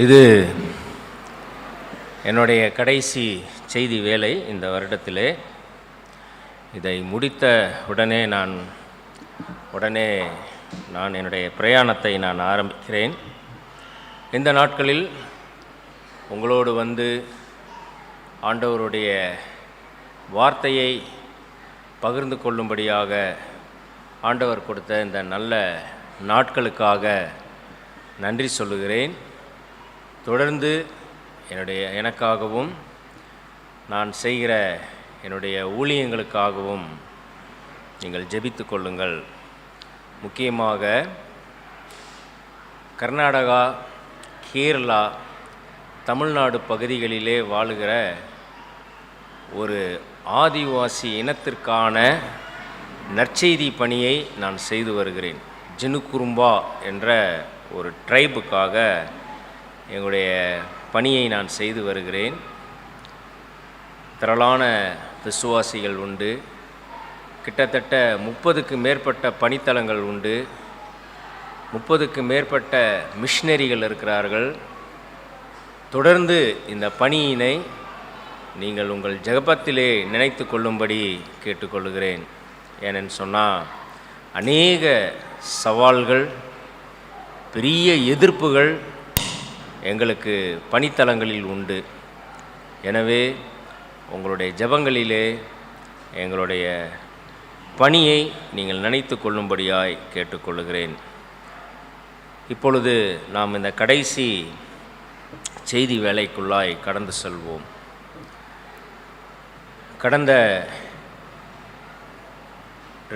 இது என்னுடைய கடைசி செய்தி வேலை இந்த வருடத்திலே. இதை முடித்த உடனே நான் என்னுடைய பிரயாணத்தை ஆரம்பிக்கிறேன். இந்த நாட்களில் உங்களோடு வந்து ஆண்டவருடைய வார்த்தையை பகிர்ந்து கொள்ளும்படியாக ஆண்டவர் கொடுத்த இந்த நல்ல நாட்களுக்காக நன்றி சொல்லுகிறேன். தொடர்ந்து எனக்காகவும் நான் செய்கிற என்னுடைய ஊழியங்களுக்காகவும் நீங்கள் ஜெபித்து கொள்ளுங்கள். முக்கியமாக கர்நாடகா, கேரளா, தமிழ்நாடு பகுதிகளிலே வாழுகிற ஒரு ஆதிவாசி இனத்திற்கான நற்செய்தி பணியை நான் செய்து வருகிறேன். ஜினுகுரும்பா என்ற ஒரு ட்ரைபுக்காக எங்களுடைய பணியை நான் செய்து வருகிறேன். திரளான விசுவாசிகள் உண்டு. கிட்டத்தட்ட 30க்கு மேற்பட்ட பணித்தலங்கள் உண்டு. 30க்கு மேற்பட்ட மிஷனரிகள் இருக்கிறார்கள். தொடர்ந்து இந்த பணியினை நீங்கள் உங்கள் ஜெபத்திலே நினைத்து கொள்ளும்படி கேட்டுக்கொள்கிறேன். ஏனென்னு சொன்னால் அநேக சவால்கள், பெரிய எதிர்ப்புகள் எங்களுக்கு பணித்தலங்களில் உண்டு. எனவே உங்களுடைய ஜெபங்களிலே எங்களுடைய பணியை நீங்கள் நினைத்து கொள்ளும்படியாய் கேட்டுக்கொள்கிறேன். இப்பொழுது நாம் இந்த கடைசி செய்தி வேலைக்குள்ளாய் கடந்து செல்வோம். கடந்த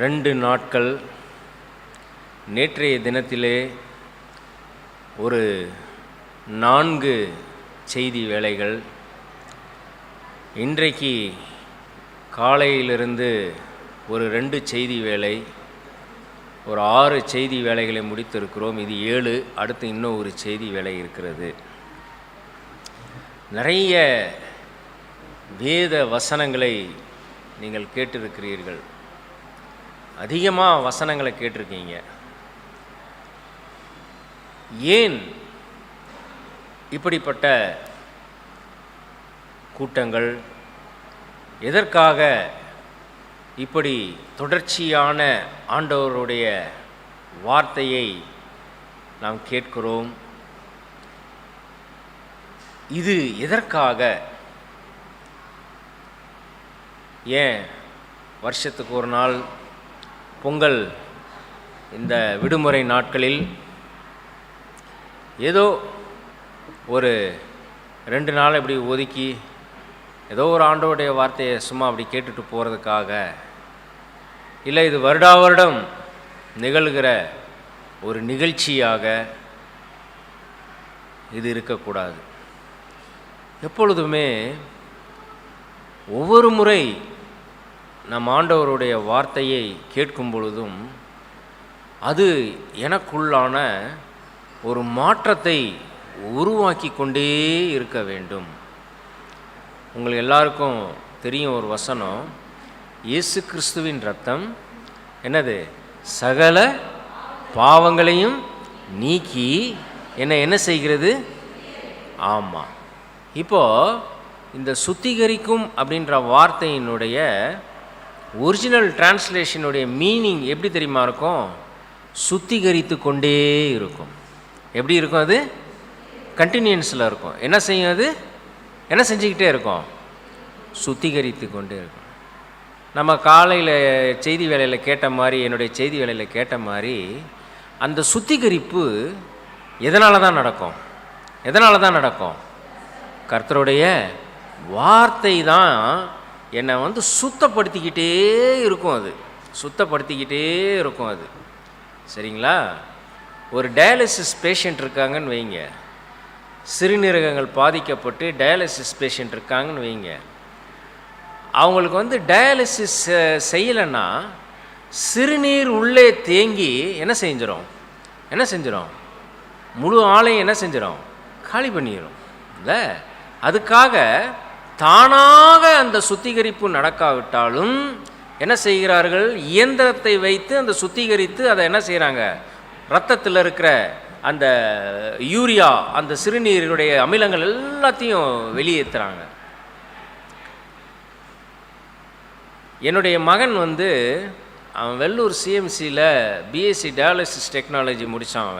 2 நாட்கள், நேற்றைய தினத்திலே ஒரு 4 செய்தி வேளைகள், இன்றைக்கு காலையிலிருந்து ஒரு 2 செய்தி வேளை, ஒரு 6 செய்தி வேளைகளை முடித்திருக்கிறோம். இது 7. அடுத்து இன்னும் ஒரு செய்தி வேளை இருக்கிறது. நிறைய வேத வசனங்களை நீங்கள் கேட்டிருக்கிறீர்கள். அதிகமாக வசனங்களை கேட்டிருக்கீங்க. ஏன் இப்படிப்பட்ட கூட்டங்கள், எதற்காக இப்படி தொடர்ச்சியான ஆண்டவருடைய வார்த்தையை நாம் கேட்கிறோம்? இது எதற்காக? ஏன் வருஷத்துக்கு ஒரு நாள் பொங்கல், இந்த விடுமுறை நாட்களில் ஏதோ ஒரு 2 நாள் இப்படி ஒதுக்கி ஏதோ ஒரு ஆண்டவருடைய வார்த்தையை சும்மா அப்படி கேட்டுட்டு போகிறதுக்காக, இல்லை இது வருடா வருடம் நிகழ்கிற ஒரு நிகழ்ச்சியாக இது இருக்கக்கூடாது. எப்பொழுதுமே ஒவ்வொரு முறை நம் ஆண்டவருடைய வார்த்தையை கேட்கும் பொழுதும் அது எனக்குள்ளான ஒரு மாற்றத்தை உருவாக்கி கொண்டே இருக்க வேண்டும். உங்களுக்கு எல்லாருக்கும் தெரியும் ஒரு வசனம், இயேசு கிறிஸ்துவின் இரத்தம் என்னது? சகல பாவங்களையும் நீக்கி என்ன செய்கிறது? ஆமாம். இப்போது இந்த சுத்திகரிக்கும் அப்படின்ற வார்த்தையினுடைய ஒரிஜினல் டிரான்ஸ்லேஷனுடைய மீனிங் எப்படி தெரியுமா இருக்கும்? சுத்திகரித்து கொண்டே இருக்கும். எப்படி இருக்கும்? அது கண்டினியூன்ஸில் இருக்கும். என்ன செய்யும்? அது என்ன செஞ்சுக்கிட்டே இருக்கும்? சுத்திகரித்து கொண்டே இருக்கும். நம்ம காலையில் செய்தி வேலையில் கேட்ட மாதிரி, என்னுடைய செய்தி வேலையில் கேட்ட மாதிரி, அந்த சுத்திகரிப்பு எதனால தான் நடக்கும்? கர்த்தருடைய வார்த்தை தான் என்னை சுத்தப்படுத்திக்கிட்டே இருக்கும். அது சரிங்களா? ஒரு டயாலிசிஸ் பேஷண்ட் இருக்காங்கன்னு வைங்க, சிறுநீரகங்கள் பாதிக்கப்பட்டு டயாலிசிஸ் பேஷண்ட் இருக்காங்கன்னு வைங்க. அவங்களுக்கு டயாலிசிஸ் செய்யலைன்னா சிறுநீர் உள்ளே தேங்கி என்ன செஞ்சிடும்? முழு ஆளையும் என்ன செஞ்சிடும்? காலி பண்ணிடும். இல்லை, அதுக்காக தானாக அந்த சுத்திகரிப்பு நடக்காவிட்டாலும் என்ன செய்கிறார்கள்? இயந்திரத்தை வைத்து அந்த சுத்திகரித்து அதை என்ன செய்கிறாங்க? இரத்தத்தில் இருக்கிற அந்த யூரியா, அந்த சிறுநீருடைய அமிலங்கள் எல்லாத்தையும் வெளியேற்றுறாங்க. என்னுடைய மகன் அவன் வெள்ளூர் சிஎம்சியில் பிஎஸ்சி டயாலிசிஸ் டெக்னாலஜி முடித்தான்.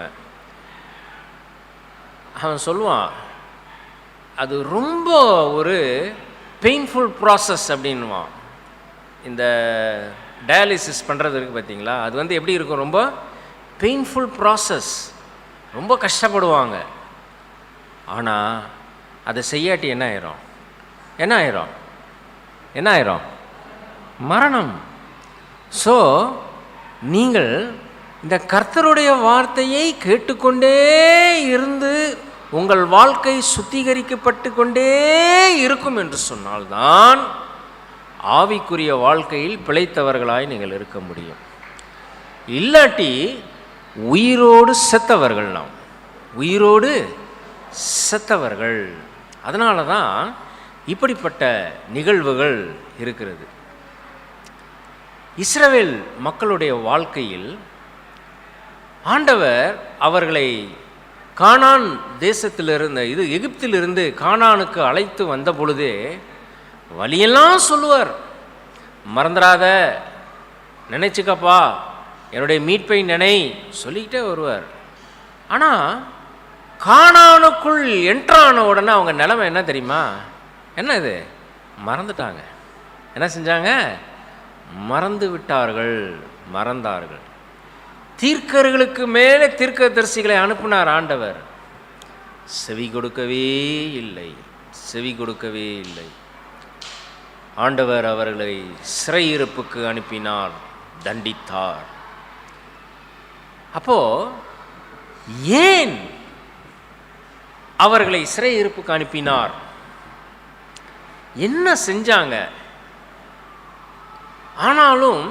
அவன் சொல்லுவான், அது ரொம்ப ஒரு பெயின்ஃபுல் ப்ராசஸ் அப்படின்வான். இந்த டயாலிசிஸ் பண்ணுறதுக்கு பார்த்தீங்களா, அது எப்படி இருக்கும், ரொம்ப பெயின்ஃபுல் ப்ராசஸ், ரொம்ப கஷ்டப்படுவாங்க. ஆனால் அதை செய்யாட்டி என்ன ஆயிரும் மரணம். ஸோ நீங்கள் இந்த கர்த்தருடைய வார்த்தையை கேட்டுக்கொண்டே இருந்து உங்கள் வாழ்க்கை சுத்திகரிக்கப்பட்டு கொண்டே இருக்கும் என்று சொன்னால்தான் ஆவிக்குரிய வாழ்க்கையில் பிழைத்தவர்களாய் நீங்கள் இருக்க முடியும். இல்லாட்டி உயிரோடு செத்தவர்கள், நாம் உயிரோடு செத்தவர்கள். அதனால தான் இப்படிப்பட்ட நிகழ்வுகள் இருக்கிறது. இஸ்ரவேல் மக்களுடைய வாழ்க்கையில் ஆண்டவர் அவர்களை கானான் தேசத்திலிருந்து, எகிப்திலிருந்து கானானுக்கு அழைத்து வந்த பொழுதே வழியெல்லாம் சொல்லுவார், மறந்துடாத, நினைச்சுக்கப்பா, என்னுடைய மீட்பை நினை சொல்லிக்கிட்டே வருவார். ஆனால் கானானுக்குள் என்ட்ரான உடனே அவங்க நிலைமை என்ன தெரியுமா? என்ன இது? மறந்துட்டாங்க. என்ன செஞ்சாங்க? மறந்து விட்டார்கள், மறந்தார்கள். தீர்க்கர்களுக்கு மேலே தீர்க்கதரிசிகளை அனுப்பினார் ஆண்டவர். செவி கொடுக்கவே இல்லை. ஆண்டவர் அவர்களை சிறையிருப்புக்கு அனுப்பினார், தண்டித்தார். அப்போ ஏன் அவர்களை சிறையிருப்புக்கு அனுப்பினார்? என்ன செஞ்சாங்க? ஆனாலும்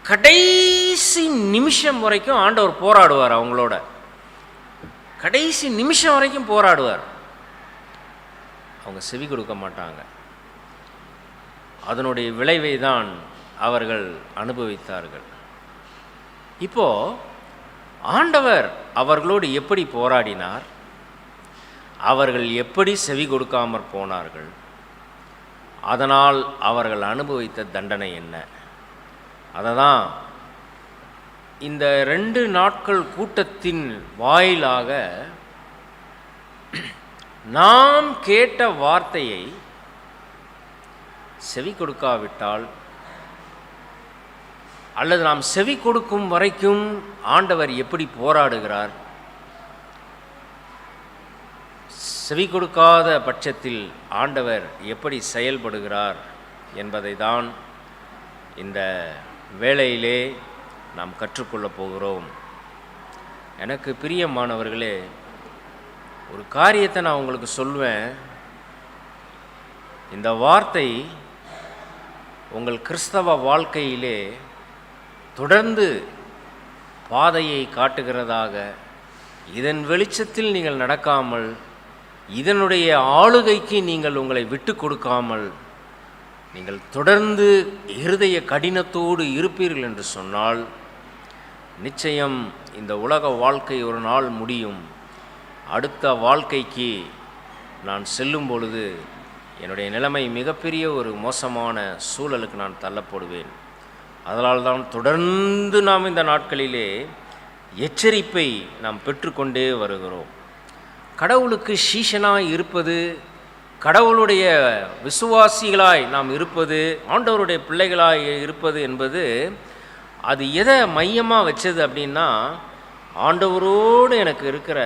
கடைசி நிமிஷம் வரைக்கும் ஆண்டவர் போராடுவார், அவங்களோட கடைசி நிமிஷம் வரைக்கும் போராடுவார். அவங்க செவி கொடுக்க மாட்டாங்க. அதனுடைய விளைவை தான் அவர்கள் அனுபவித்தார்கள். இப்போ ஆண்டவர் அவர்களோடு எப்படி போராடினார்? அவர்கள் எப்படி செவி கொடுக்காமற் போனார்கள்? அதனால் அவர்கள் அனுபவித்த தண்டனை என்ன? அதை தான் இந்த 2 நாட்கள் கூட்டத்தின் வாயிலாக நாம் கேட்ட வார்த்தையை செவி கொடுக்காவிட்டால், அல்லது நாம் செவி கொடுக்கும் வரைக்கும் ஆண்டவர் எப்படி போராடுகிறார், செவி கொடுக்காத பட்சத்தில் ஆண்டவர் எப்படி செயல்படுகிறார் என்பதை தான் இந்த வேளையிலே நாம் கற்றுக்கொள்ளப் போகிறோம். எனக்கு பிரியமானவர்களே, ஒரு காரியத்தை நான் உங்களுக்கு சொல்வேன். இந்த வார்த்தை உங்கள் கிறிஸ்தவ வாழ்க்கையிலே தொடர்ந்து பாதையை காட்டுகிறதாக, இதன் வெளிச்சத்தில் நீங்கள் நடக்காமல், இதனுடைய ஆளுகைக்கு நீங்கள் உங்களை விட்டு கொடுக்காமல், நீங்கள் தொடர்ந்து இருதய கடினத்தோடு இருப்பீர்கள் என்று சொன்னால், நிச்சயம் இந்த உலக வாழ்க்கை ஒரு நாள் முடியும். அடுத்த வாழ்க்கைக்கு நான் செல்லும் பொழுது என்னுடைய நிலைமை மிகப்பெரிய ஒரு மோசமான சூழலுக்கு நான் தள்ளப்படுவேன். அதனால்தான் தொடர்ந்து நாம் இந்த நாட்களிலே எச்சரிப்பை நாம் பெற்றுக்கொண்டே வருகிறோம். கடவுளுக்கு சீஷனாய் இருப்பது, கடவுளுடைய விசுவாசிகளாய் நாம் இருப்பது, ஆண்டவருடைய பிள்ளைகளாய் இருப்பது என்பது அது எதை மையமாக வச்சது அப்படின்னா, ஆண்டவரோடு எனக்கு இருக்கிற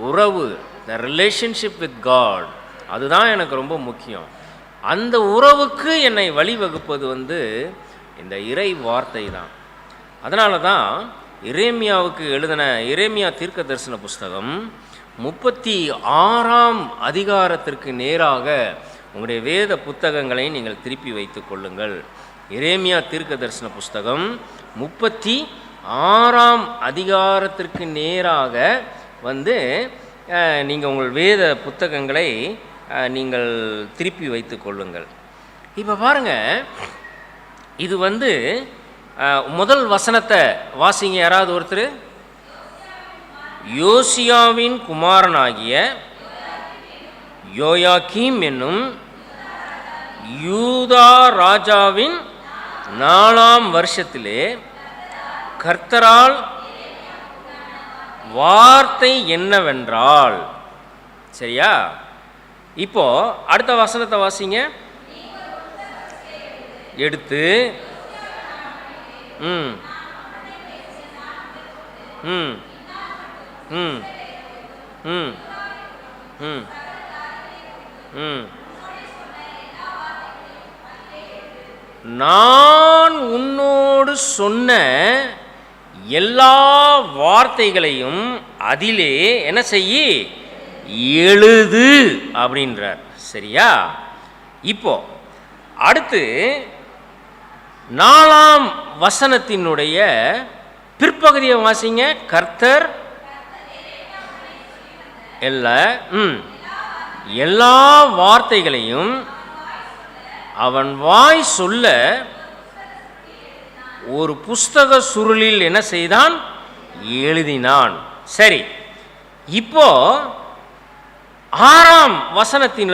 உறவு, த ரிலேஷன்ஷிப் வித் காட், அதுதான் எனக்கு ரொம்ப முக்கியம். அந்த உறவுக்கு என்னை வழிவகுப்பது இந்த இறை வார்த்தை தான். அதனால தான் எரேமியாவுக்கு எழுதின எரேமியா தீர்க்க தரிசன புஸ்தகம் 36ஆம் அதிகாரத்திற்கு நேராக உங்களுடைய வேத புத்தகங்களை நீங்கள் திருப்பி வைத்து கொள்ளுங்கள். எரேமியா தீர்க்க தரிசன புஸ்தகம் 36ஆம் அதிகாரத்திற்கு நேராக நீங்கள் உங்கள் வேத புத்தகங்களை நீங்கள் திருப்பி வைத்து கொள்ளுங்கள். இப்போ பாருங்கள், இது முதல் வசனத்தை வாசிங்க. யாராவது ஒருத்தர் யோசியாவின் குமாரனாகிய யோயாக்கீம் என்னும் யூதா ராஜாவின் 4ஆம் வருஷத்திலே கர்த்தரால் வார்த்தை என்னவென்றால். சரியா? இப்போ அடுத்த வசனத்தை வாசிங்க. எடுத்து ம் ம் ம் ம் ம் ம் நான் உன்னோடு சொன்ன எல்லா வார்த்தைகளையும் அதிலே என்ன செய்யி, எழுது அப்படின்றார். சரியா? இப்போ அடுத்து 4ஆம் வசனத்தினுடைய பிற்பகுதியை வாசிங்க. கர்த்தர் எல்லா வார்த்தைகளையும் அவன் வாய் சொல்ல ஒரு புஸ்தக சுருளில் என்ன செய்தான், எழுதினான். சரி, இப்போ 6ஆம் வசனத்தின்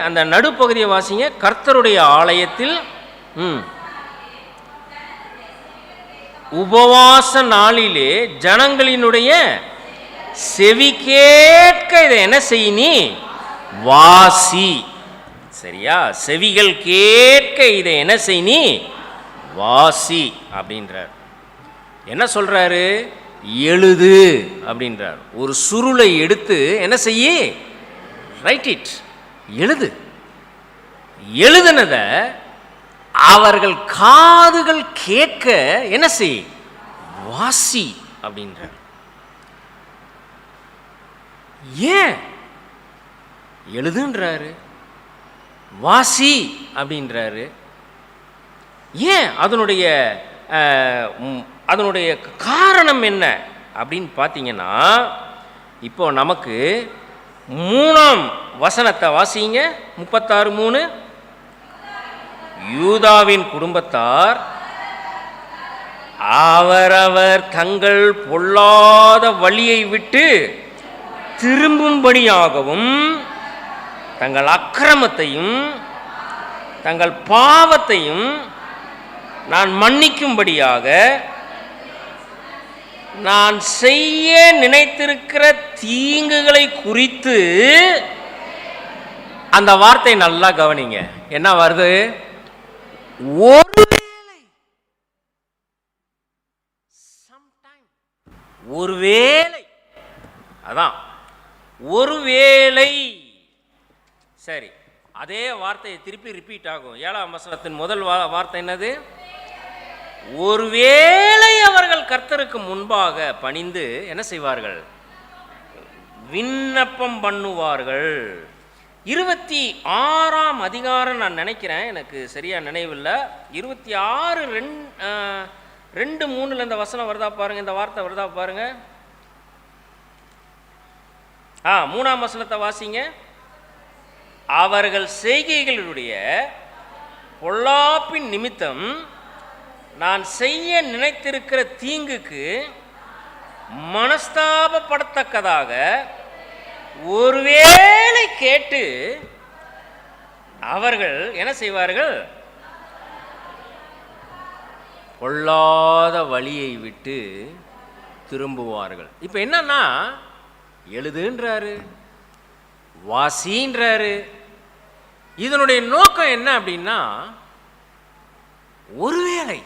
அந்த நடுப்பகுதியை வாசிங்க. கர்த்தருடைய ஆலயத்தில் உபவாச நாளிலே ஜனங்களினுடைய செவி கேட்க இதை என்ன செய்ய, நீ வாசி. சரியா? செவிகள் கேட்க இதை என்ன செய், நீ வாசி அப்படின்றார். என்ன சொல்றாரு? எழுது அப்படின்றார். ஒரு சுருளை எடுத்து என்ன செய்ய, ரைட் இட், எழுது. எழுதுனத அவர்கள் காதுகள் கேட்க என்ன செய், வாசி அப்படின்றார். ஏன் எழுதுன்றாரு, வாசி அப்படின்றாரு? ஏன்? அதனுடைய காரணம் என்ன அப்படின்னு பார்த்தீங்கன்னா, இப்போ நமக்கு 3ஆம் வசனத்தை வாசிங்க. 36:3. யூதாவின் குடும்பத்தார் அவரவர் தங்கள் பொல்லாத வழியை விட்டு திரும்பும்படியாகவும் தங்கள் அக்கிரமத்தையும் தங்கள் பாவத்தையும் நான் மன்னிக்கும்படியாக நான் செய்ய நினைத்திருக்கிற தீங்குகளை குறித்து. அந்த வார்த்தை நல்லா கவனிங்க. என்ன வருது? ஒருவேளை, அதான் ஒருவேளை. சரி, அதே வார்த்தையை திருப்பி ரிப்பீட் ஆகும். 7ஆம் வசனத்தின் முதல் வார்த்தை என்னது? ஒருவேளை அவர்கள் கர்த்தருக்கு முன்பாக பணிந்து என்ன செய்வார்கள், விண்ணப்பம் பண்ணுவார்கள். 26ஆம் அதிகாரம் நான் நினைக்கிறேன், எனக்கு சரியா நினைவில்லை. 26:2-3 இந்த வசனம் வருதா பாருங்க, இந்த வார்த்தை வருதா பாருங்க. 3ஆம் வசனத்தை வாசிங்க. அவர்கள் செய்கைகளுடைய பொல்லாப்பின் நிமித்தம் நான் செய்ய நினைத்திருக்கிற தீங்குக்கு மனஸ்தாபப்படத்தக்கதாக ஒருவேளை கேட்டு அவர்கள் என்ன செய்வார்கள், பொல்லாத வழியை விட்டு திரும்புவார்கள். இப்போ என்னன்னா, எழுதுன்றாரு, வாசின்றாரு. இதனுடைய நோக்கம் என்ன அப்படின்னா, ஒருவேளை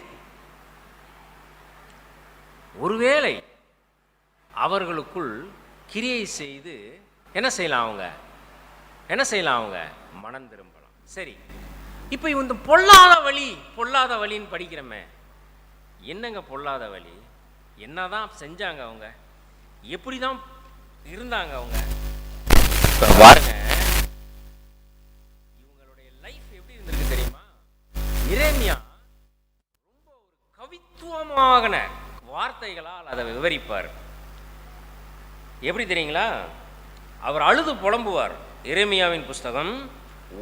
அவர்களுக்குள் கிரியை செய்து என்ன செய்யலாம், அவங்க மனம் திரும்பலாம். சரி, இப்போ இந்த பொல்லாத வழின்னு படிக்கிறோமே, என்னங்க பொல்லாத வழி? என்னதான் செஞ்சாங்க அவங்க? எப்படி தான் இருந்தாங்க அவங்க? பாருங்க, இவங்களுடைய லைஃப் எப்படி இருந்திருக்கு தெரியுமா? எரேமியா ரொம்ப ஒரு கவித்துவமான வார்த்தைகளால் அதை விவரிப்பார். எப்படி தெரியுங்களா? அவர் அழுது புலம்புவார். எரேமியாவின் புஸ்தகம்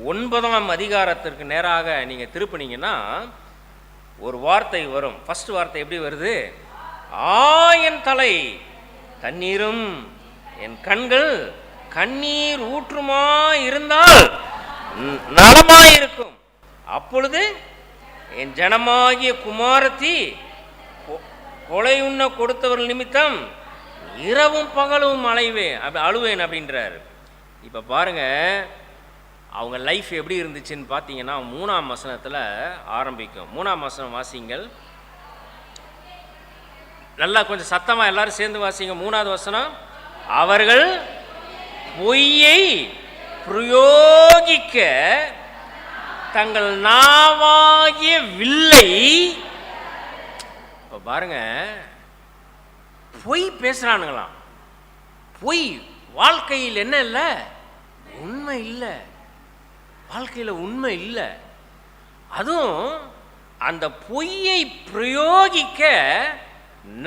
9ஆம் அதிகாரத்திற்கு நேராக நீங்க திருப்பினீங்கன்னா ஒரு வார்த்தை வரும். ஃபர்ஸ்ட் வார்த்தை எப்படி வருது? என் தலை தண்ணீரும் என் கண்கள் கண்ணீர் ஊற்றுமா இருந்தால் நலமாயிருக்கும். அப்பொழுது என் ஜனமாகிய குமாரத்தி கொலையுண்ண கொடுத்தவர்கள் நிமித்தம் இரவும் பகலும் அழுவேன் அப்படின்றார். இப்போ பாருங்க, அவங்க லைஃப் எப்படி இருந்துச்சுன்னு பார்த்தீங்கன்னா 3ஆம் வசனத்தில் ஆரம்பிக்கும். 3ஆம் வசனம் வாசிங்கள், நல்லா கொஞ்சம் சத்தமாக எல்லாரும் சேர்ந்து வாசிங்க. 3வது வசனம், அவர்கள் பொய்யை பிரயோகிக்க தங்கள் நாவாகிய வில்லை. இப்போ பாருங்க, பொய் பேசுறானுங்களாம். பொய், வாழ்க்கையில் என்ன இல்லை? உண்மை இல்லை. வாழ்க்கையில் உண்மை இல்லை. அதுவும் அந்த பொய்யை பிரயோகிக்க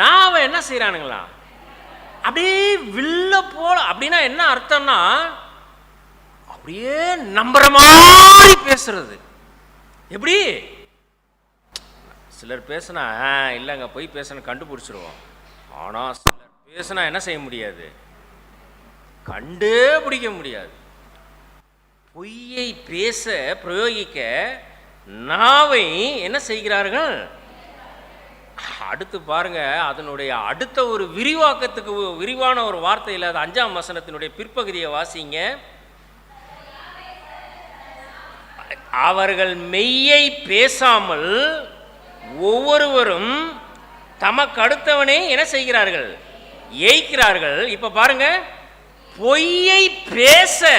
நாவை என்ன செய்யறானுங்களாம்? அப்படியே வில்ல போல. அப்படின்னா என்ன அர்த்தம்னா, அப்படியே நம்புற மாதிரி பேசுறது. எப்படி? சிலர் பேசினா இல்லைங்க பொய் பேசணும் கண்டுபிடிச்சிருவோம். ஆனால் சிலர் பேசினா என்ன செய்ய முடியாது? கண்டே பிடிக்க முடியாது. பொய்யை பேச பிரயோகிக்க நாவை என்ன செய்கிறார்கள்? அடுத்து பாருங்க, அதனுடைய அடுத்த ஒரு விரிவாக்கத்துக்கு விரிவான ஒரு வார்த்தை இல்லாத 5ஆம் வசனத்தினுடைய பிற்பகுதியை வாசிங்க. அவர்கள் மெய்யை பேசாமல் ஒவ்வொருவரும் தமக்கு அடுத்தவனே என்ன செய்கிறார்கள்? ஏய்க்கிறார்கள். இப்ப பாருங்க, பொய்யை பேச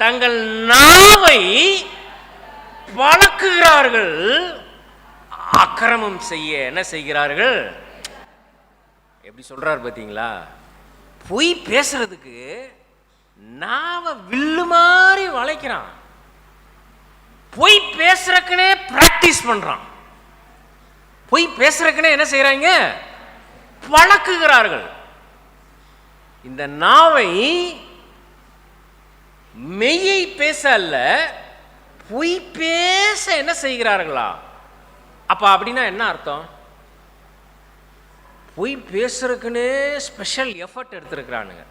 தங்கள் நாவை பழக்குகிறார்கள், அக்கிரமம் செய்ய என்ன செய்கிறார்கள்? எப்படி சொல்றார் பார்த்தீங்களா? பொய் பேசுறதுக்கு நாவை வில்லு மாதிரி வளைக்கிறான். பொய் பேசுறதுக்குனே பிராக்டிஸ் பண்றான். பொய் பேசுறதுக்குனே என்ன செய்யறாங்க? பழக்குகிறார்கள். இந்த நாவை மெய்யை பேச அல்ல, பொய் பேச என்ன செய்கிறார்களா? அப்ப அப்படின்னா என்ன அர்த்தம்? பொய் பேசுறதுக்குன்னு ஸ்பெஷல் எஃபர்ட் எடுத்திருக்கிறானுங்க.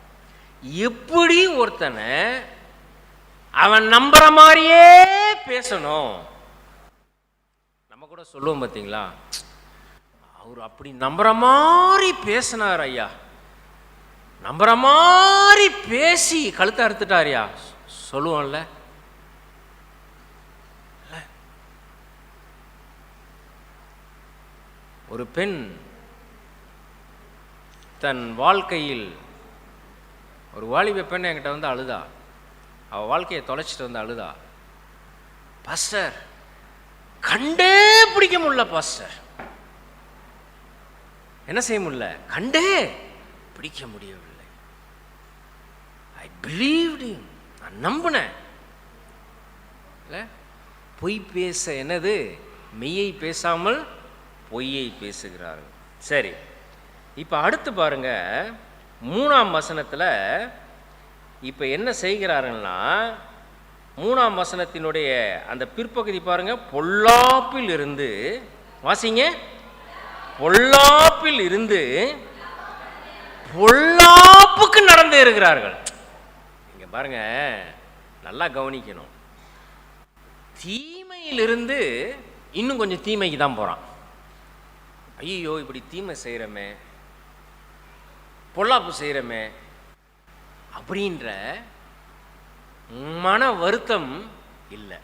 எப்படி ஒருத்தனை அவன் நம்புற மாதிரியே பேசணும். நம்ம கூட சொல்லுவோம் பார்த்தீங்களா, அவர் அப்படி நம்புற மாதிரி பேசினார் ஐயா, நம்புற மாதிரி பேசி கழுத்தை அறுத்துட்டாரியா சொல்லுவோம்ல. ஒரு பெண் தன் வாழ்க்கையில், ஒரு வாலிப பெண் என்கிட்ட வந்து அழுதா. அவள் வாழ்க்கையை தொலைச்சிட்டு வந்து அழுதா. பாஸ்டர், கண்டே பிடிக்க முடியல பாஸ்டர். என்ன செய்ய முடியல? கண்டே பிடிக்க முடியவில்லை. ஐ பிலீவ்ட் ஹிம், நான் நம்பினேன். பொய் பேச என்னது? மெய்யை பேசாமல் பொய்யை பேசுகிறார்கள். சரி, இப்போ அடுத்து பாருங்க, 3ஆம் வசனத்தில் இப்போ என்ன செய்கிறார்கள்னா, 3ஆம் வசனத்தினுடைய அந்த பிற்பகுதி பாருங்க, பொல்லாப்பில் இருந்து வாசிங்க. பொல்லாப்பில் இருந்து பொல்லாப்புக்கு நடந்து இருக்கிறார்கள். இங்க பாருங்க, நல்லா கவனிக்கணும். தீமையிலிருந்து இன்னும் கொஞ்சம் தீமைக்கு தான் போறான். ஐயோ இப்படி தீமை செய்கிறோமே, பொல்லாப்பு செய்கிறோமே அப்படின்ற மன வருத்தம் இல்லை.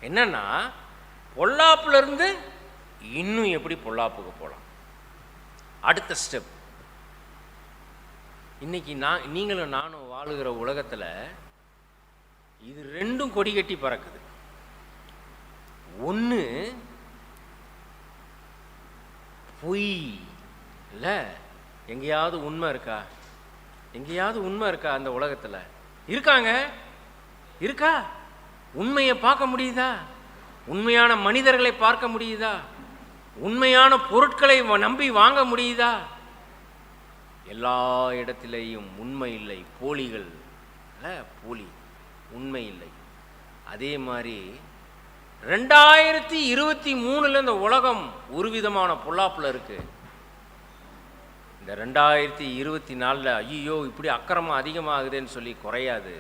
என்னன்னா, பொல்லாப்புல இருந்து இன்னும் எப்படி பொல்லாப்புக்கு போகலாம், அடுத்த ஸ்டெப். இன்னைக்கு நீங்களும் நானும் வாழுகிற உலகத்தில் இது ரெண்டும் கொடி கட்டி பறக்குது. ஒன்று பொய் இல்லை, எங்கேயாவது உண்மை இருக்கா? எங்கேயாவது உண்மை இருக்கா? அந்த உலகத்தில் இருக்காங்க, இருக்கா? உண்மையை பார்க்க முடியுதா? உண்மையான மனிதர்களை பார்க்க முடியுதா? உண்மையான பொருட்களை நம்பி வாங்க முடியுதா? எல்லா இடத்திலேயும் உண்மை இல்லை, போலிகள். போலி, உண்மை இல்லை. அதே மாதிரி 2023 இந்த உலகம் ஒரு விதமான பொல்லாப்புல இருக்கு. இந்த 2024 ஐயோ இப்படி அக்கிரமம் அதிகமாகுதுன்னு சொல்லி குறையாது.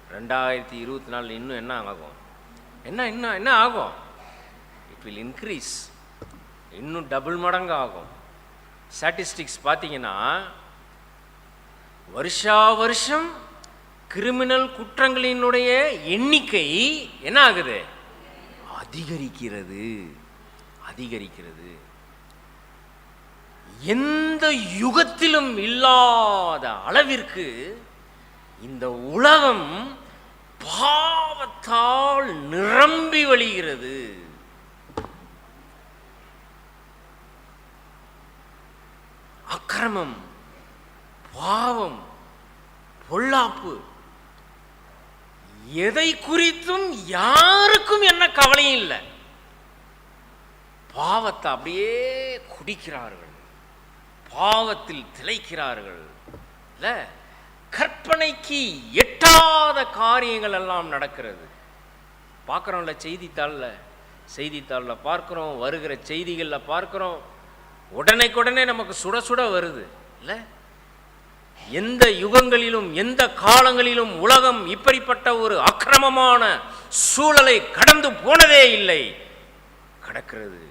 2024 இன்னும் என்ன ஆகும்? என்ன ஆகும்? இட் வில் இன்க்ரீஸ், இன்னும் டபுள் மடங்கு ஆகும். ஸ்டாட்டிஸ்டிக்ஸ் பார்த்தீங்கன்னா வருஷா வருஷம் கிரிமினல் குற்றங்களினுடைய எண்ணிக்கை என்ன ஆகுது? அதிகரிக்கிறது. எந்த யுகத்திலும் இல்லாத அளவிற்கு இந்த உலகம் பாவத்தால் நிரம்பி வழிகிறது. அக்கிரமம், பாவம், பொல்லாப்பு, எதை குறித்தும் யாருக்கும் என்ன கவலையும் இல்லை. பாவத்தை அப்படியே குடிக்கிறார்கள், பாவத்தில் திளைக்கிறார்கள். இல்ல, கற்பனைக்கு எட்டாத காரியங்கள் எல்லாம் நடக்கிறது. பார்க்குறோம்ல, செய்தித்தாளில் பார்க்குறோம், வருகிற செய்திகளில் பார்க்குறோம். உடனே நமக்கு சுட சுட வருது. இல்லை, எந்த யுகங்களிலும் எந்த காலங்களிலும் உலகம் இப்படிப்பட்ட ஒரு அக்கிரமமான சூழலை கடந்து போனதே இல்லை. கடக்கிறது,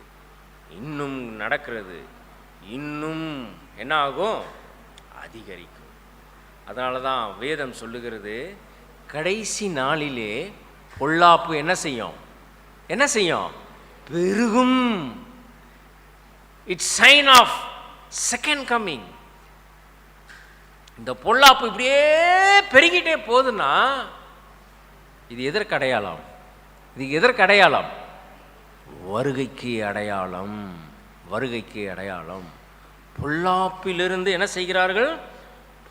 இன்னும் நடக்கிறது, இன்னும் என்ன ஆகும்? அதிகரிக்கும். அதனால தான் வேதம் சொல்லுகிறது, கடைசி நாளிலே பொல்லாப்பு என்ன செய்யும்? பெருகும். It's sign of second coming. இந்த பொல்லாப்பு இப்படியே பெருகிட்டே போகுதுன்னா இது எதற்கு அடையாளம்? வருகைக்கு அடையாளம். பொல்லாப்பிலிருந்து என்ன செய்கிறார்கள்?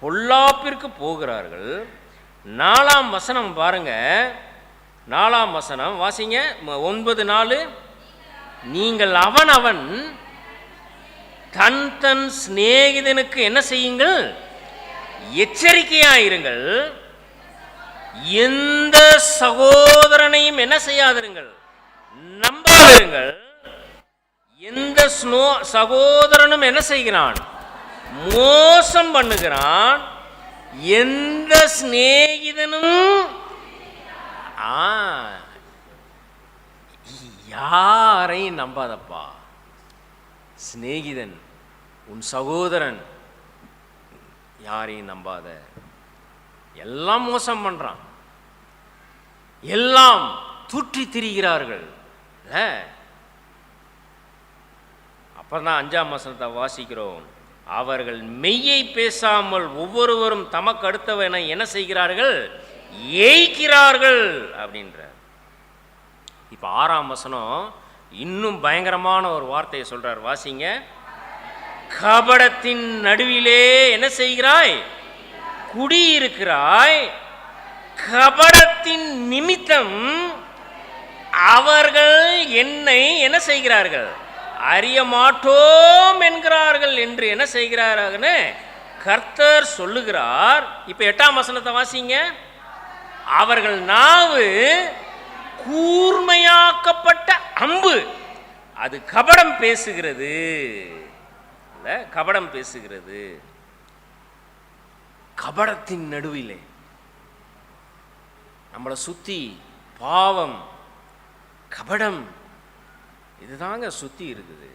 பொல்லாப்பிற்கு போகிறார்கள். 4ஆம் வசனம் பாருங்க, 4ஆம் வசனம் வாசிங்க. 9:4, நீங்கள் அவன் தன் சிநேகிதனுக்கு என்ன செய்யுங்கள்? எச்சரிக்கையாயிருங்கள். எந்த சகோதரனையும் என்ன செய்யாதிருங்கள்? நம்பாதிருங்கள். எந்த சகோதரனும் என்ன செய்கிறான்? மோசம் பண்ணுகிறான். எந்த சிநேகிதனும் யாரையும் நம்பாதப்பா. சிநேகிதன், உன் சகோதரன், யாரையும் நம்பாத. எல்லாம் மோசம் பண்றான், எல்லாம் தூற்றி திரிகிறார்கள். அப்பதான் 5ஆம் வசனத்தை வாசிக்கிறோம். அவர்கள் மெய்யை பேசாமல் ஒவ்வொருவரும் தமக்கு அடுத்தவனை என்ன செய்கிறார்கள்? ஏய்க்கிறார்கள் அப்படின்ற. இப்ப 6ஆம் வசனம் இன்னும் பயங்கரமான ஒரு வார்த்தையை சொல்றார், வாசிங்க. கபடத்தின் நடுவிலே என்ன செய்கிறாய்? குடியிருக்கிறாய். கபடத்தின் நிமித்தம் அவர்கள் என்னை என்ன செய்கிறார்கள்? அறிய மாட்டோம் என்கிறார்கள் என்று என்ன செய்கிறார்கள்? கர்த்தர் சொல்லுகிறார். இப்ப 8ஆம் வசனத்தை வாசிங்க. அவர்கள் நாவு கூர்மையாக்கப்பட்ட அம்பு, அது கபடம் பேசுகிறது. கபடம் பேசுகிறது. கபடத்தின் நடுவிலே நம்மளை சுத்தி பாவம், கபடம், இதுதாங்க சுத்தி இருக்குது.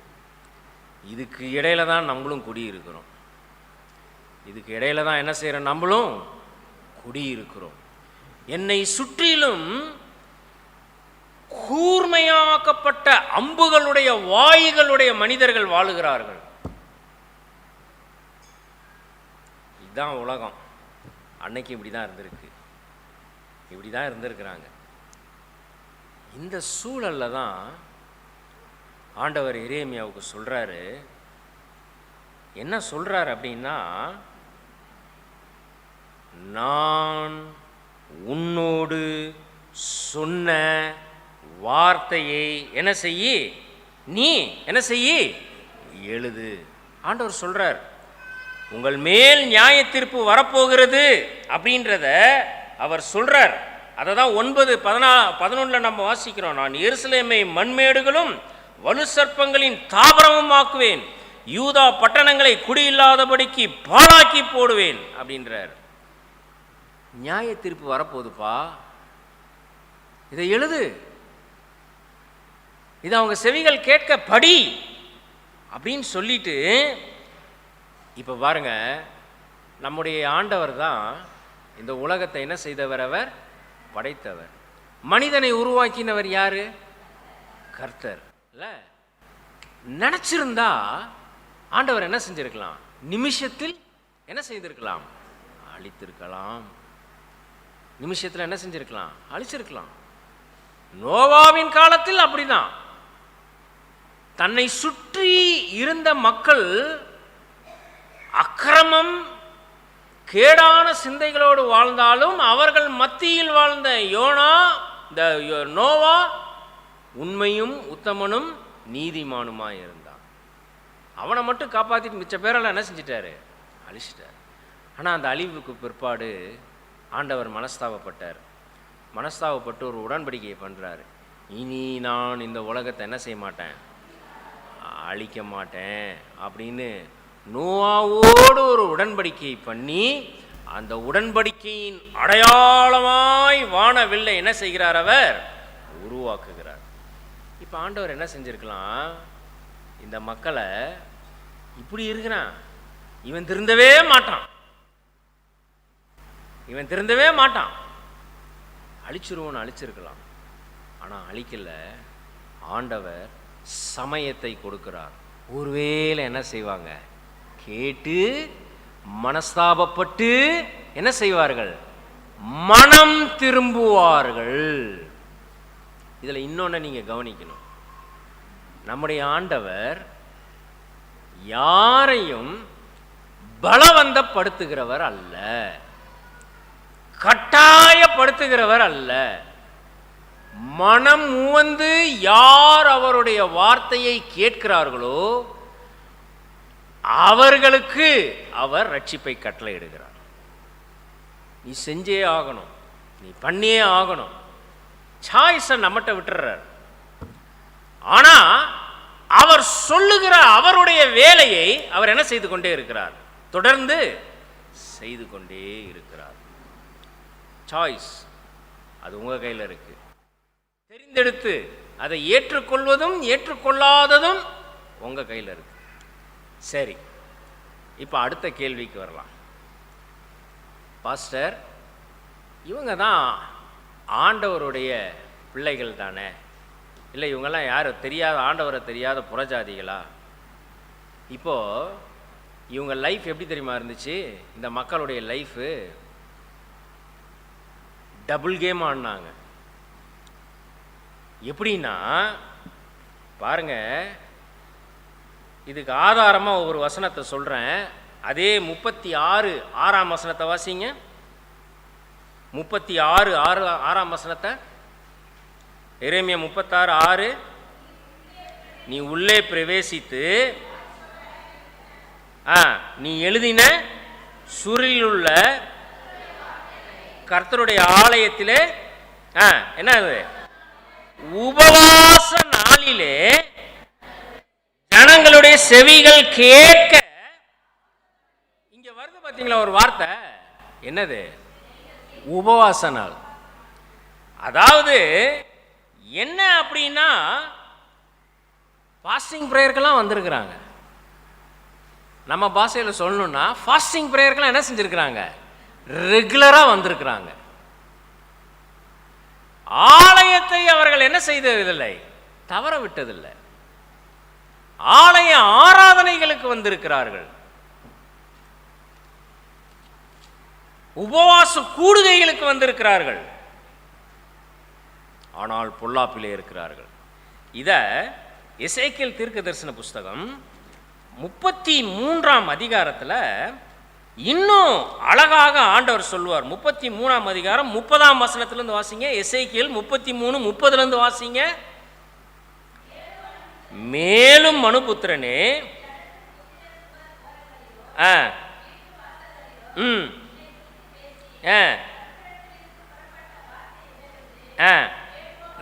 இதுக்கு இடையில தான் நம்மளும் குடியிருக்கிறோம். இதுக்கு இடையில தான் என்ன செய்யறோம்? நம்மளும் குடியிருக்கிறோம். என்னை சுற்றிலும் கூர்மையாக்கப்பட்ட அம்புகளுடைய வாய்களுடைய மனிதர்கள் வாழுகிறார்கள். இதுதான் உலகம். அன்னைக்கு இப்படிதான் இருந்திருக்கு, இப்படிதான் இருந்திருக்கிறாங்க. இந்த சூழல்ல தான் ஆண்டவர் எரேமியாவுக்கு சொல்றாரு. என்ன சொல்றாரு அப்படின்னா, நான் உன்னோடு சொன்ன வார்த்தையை என்ன செய்யி, நீ என்ன செய்யி, எழுது. ஆண்டவர் சொல்றார், உங்கள் மேல் நியாய தீர்ப்பு வரப்போகிறது அப்படின்றத அவர் சொல்றார். அதை தான் 9:11 நம்ம வாசிக்கிறோம். நான் எருசலேமை மண்மேடுகளும் வலு சர்ப்பங்களின் தாவரமும் ஆக்குவேன், யூதா பட்டணங்களை குடியில்லாதபடிக்கு பாழாக்கி போடுவேன் அப்படின்றார். நியாய தீர்ப்பு வரப்போகுதுப்பா, இதை எழுது, இதை அவங்க செவிகள் கேட்க படி அப்படின்னு சொல்லிட்டு, இப்போ பாருங்க, நம்முடைய ஆண்டவர் தான் இந்த உலகத்தை என்ன செய்தவர்? அவர் படைத்தவர். மனிதனை உருவாக்கினவர் யாரு? கர்த்தர் இல்ல? நினைச்சிருந்தா ஆண்டவர் என்ன செஞ்சிருக்கலாம்? நிமிஷத்தில் என்ன செய்திருக்கலாம்? அழித்திருக்கலாம். நிமிஷத்தில் என்ன செஞ்சிருக்கலாம்? அழிச்சிருக்கலாம். நோவாவின் காலத்தில் அப்படிதான். தன்னை சுற்றி இருந்த மக்கள் அக்கிரமம் கேடான சிந்தைகளோடு வாழ்ந்தாலும் அவர்கள் மத்தியில் வாழ்ந்த நோவா உண்மையும் உத்தமனும் நீதிமானுமாய் இருந்தான். அவனை மட்டும் காப்பாற்றிட்டு மிச்ச பேரெல்லாம் என்ன செஞ்சிட்டாரு? அழிச்சிட்டார். ஆனால் அந்த அழிவுக்கு பிற்பாடு ஆண்டவர் மனஸ்தாபப்பட்டார். மனஸ்தாபப்பட்டு ஒரு உடன்படிக்கையை பண்ணுறாரு. இனி நான் இந்த உலகத்தை என்ன செய்ய மாட்டேன்? அழிக்க மாட்டேன் அப்படின்னு நோவாவோடு ஒரு உடன்படிக்கை பண்ணி, அந்த உடன்படிக்கையின் அடையாளமாய் வானவில்லை என்ன செய்கிறார்? அவர் உருவாக்குகிறார். இப்போ ஆண்டவர் என்ன செஞ்சிருக்கலாம்? இந்த மக்களை இப்படி இருக்கிறான், இவன் திருந்தவே மாட்டான், இவன் திருந்தவே மாட்டான், அழிச்சிருவோன்னு அழிச்சிருக்கலாம். ஆனால் அழிக்கல. ஆண்டவர் சமயத்தை கொடுக்கிறார். ஒருவேளை என்ன செய்வாங்க? கேட்டு மனஸ்தாபப்பட்டு என்ன செய்வார்கள்? மனம் திரும்புவார்கள். இதில் இன்னொன்று நீங்கள் கவனிக்கணும். நம்முடைய ஆண்டவர் யாரையும் பலவந்தப்படுத்துகிறவர் அல்ல, கட்டாயப்படுத்துகிறவர் அல்ல. மனம் உவந்து யார் அவருடைய வார்த்தையை கேட்கிறார்களோ அவர்களுக்கு அவர் ரட்சிப்பை கட்டளையிடுகிறார். நீ செஞ்சே ஆகணும், நீ பண்ணியே ஆகணும். சாய்ஸை நம்மகிட்ட விட்டுறார். ஆனா அவர் சொல்லுகிற அவருடைய வேலையை அவர் என்ன செய்து கொண்டே இருக்கிறார்? தொடர்ந்து செய்து கொண்டே இருக்கிறார். சாய்ஸ் அது உங்க கையில் இருக்கு. தெரிந்தெடுத்து அதை ஏற்றுக்கொள்வதும் ஏற்றுக்கொள்ளாததும் உங்க கையில் இருக்கு. சரி, இப்போ அடுத்த கேள்விக்கு வரலாம். பாஸ்டர், இவங்க தான் ஆண்டவருடைய பிள்ளைகள் தானே? இல்லை இவங்கெல்லாம் யாரும் தெரியாத, ஆண்டவரை தெரியாத புறஜாதிகளா? இப்போது இவங்க லைஃப் எப்படி தெரியுமா இருந்துச்சு? இந்த மக்களுடைய லைஃபு டபுள் கேம் ஆடினாங்க. எப்படின்னா பாருங்க, இதுக்கு ஆதாரமாக ஒரு வசனத்தை சொல்கிறேன். அதே 36:6 வசனத்தை வாசிங்க. 36:6 வசனத்தை. எரேமியா 36:6. நீ உள்ளே பிரவேசித்து நீ எழுதின சுருளிலுள்ள கர்த்தருடைய ஆலயத்திலே என்ன உபவாச நாளிலே ஜனங்களுடைய செவிகள் கேட்க. இங்க வருது பார்த்தீங்களா ஒரு வார்த்தை, என்னது? உபவாச நாள். அதாவது என்ன அப்படின்னா, ஃபாஸ்டிங் ப்ரேயருக்கெல்லாம் வந்திருக்கிறாங்க. நம்ம பாஷையில் சொல்லணும்னா ஃபாஸ்டிங் ப்ரேயருக்கெல்லாம் என்ன செஞ்சிருக்கிறாங்க? ரெகுலராக வந்திருக்கிறாங்க. ஆலயத்தை அவர்கள் என்ன செய்ததில்லை? தவற விட்டதில்லை. ஆலய ஆராதனைகளுக்கு வந்திருக்கிறார்கள். உபவாச கூடுகைகளுக்கு வந்திருக்கிறார்கள். ஆனால் பொல்லாப்பிலே இருக்கிறார்கள். இத எசேக்கியேல் தீர்க்கதரிசன புஸ்தகம் 33ஆம் அதிகாரத்தில் இன்னும் அழகாக ஆண்டவர் சொல்லுவார். 33ஆம் அதிகாரம் 30ஆம் வசனத்திலிருந்து வாசிங்க. எசேக்கியேல் 33:30 வாசிங்க. மேலும் மனுபுத்திரனே,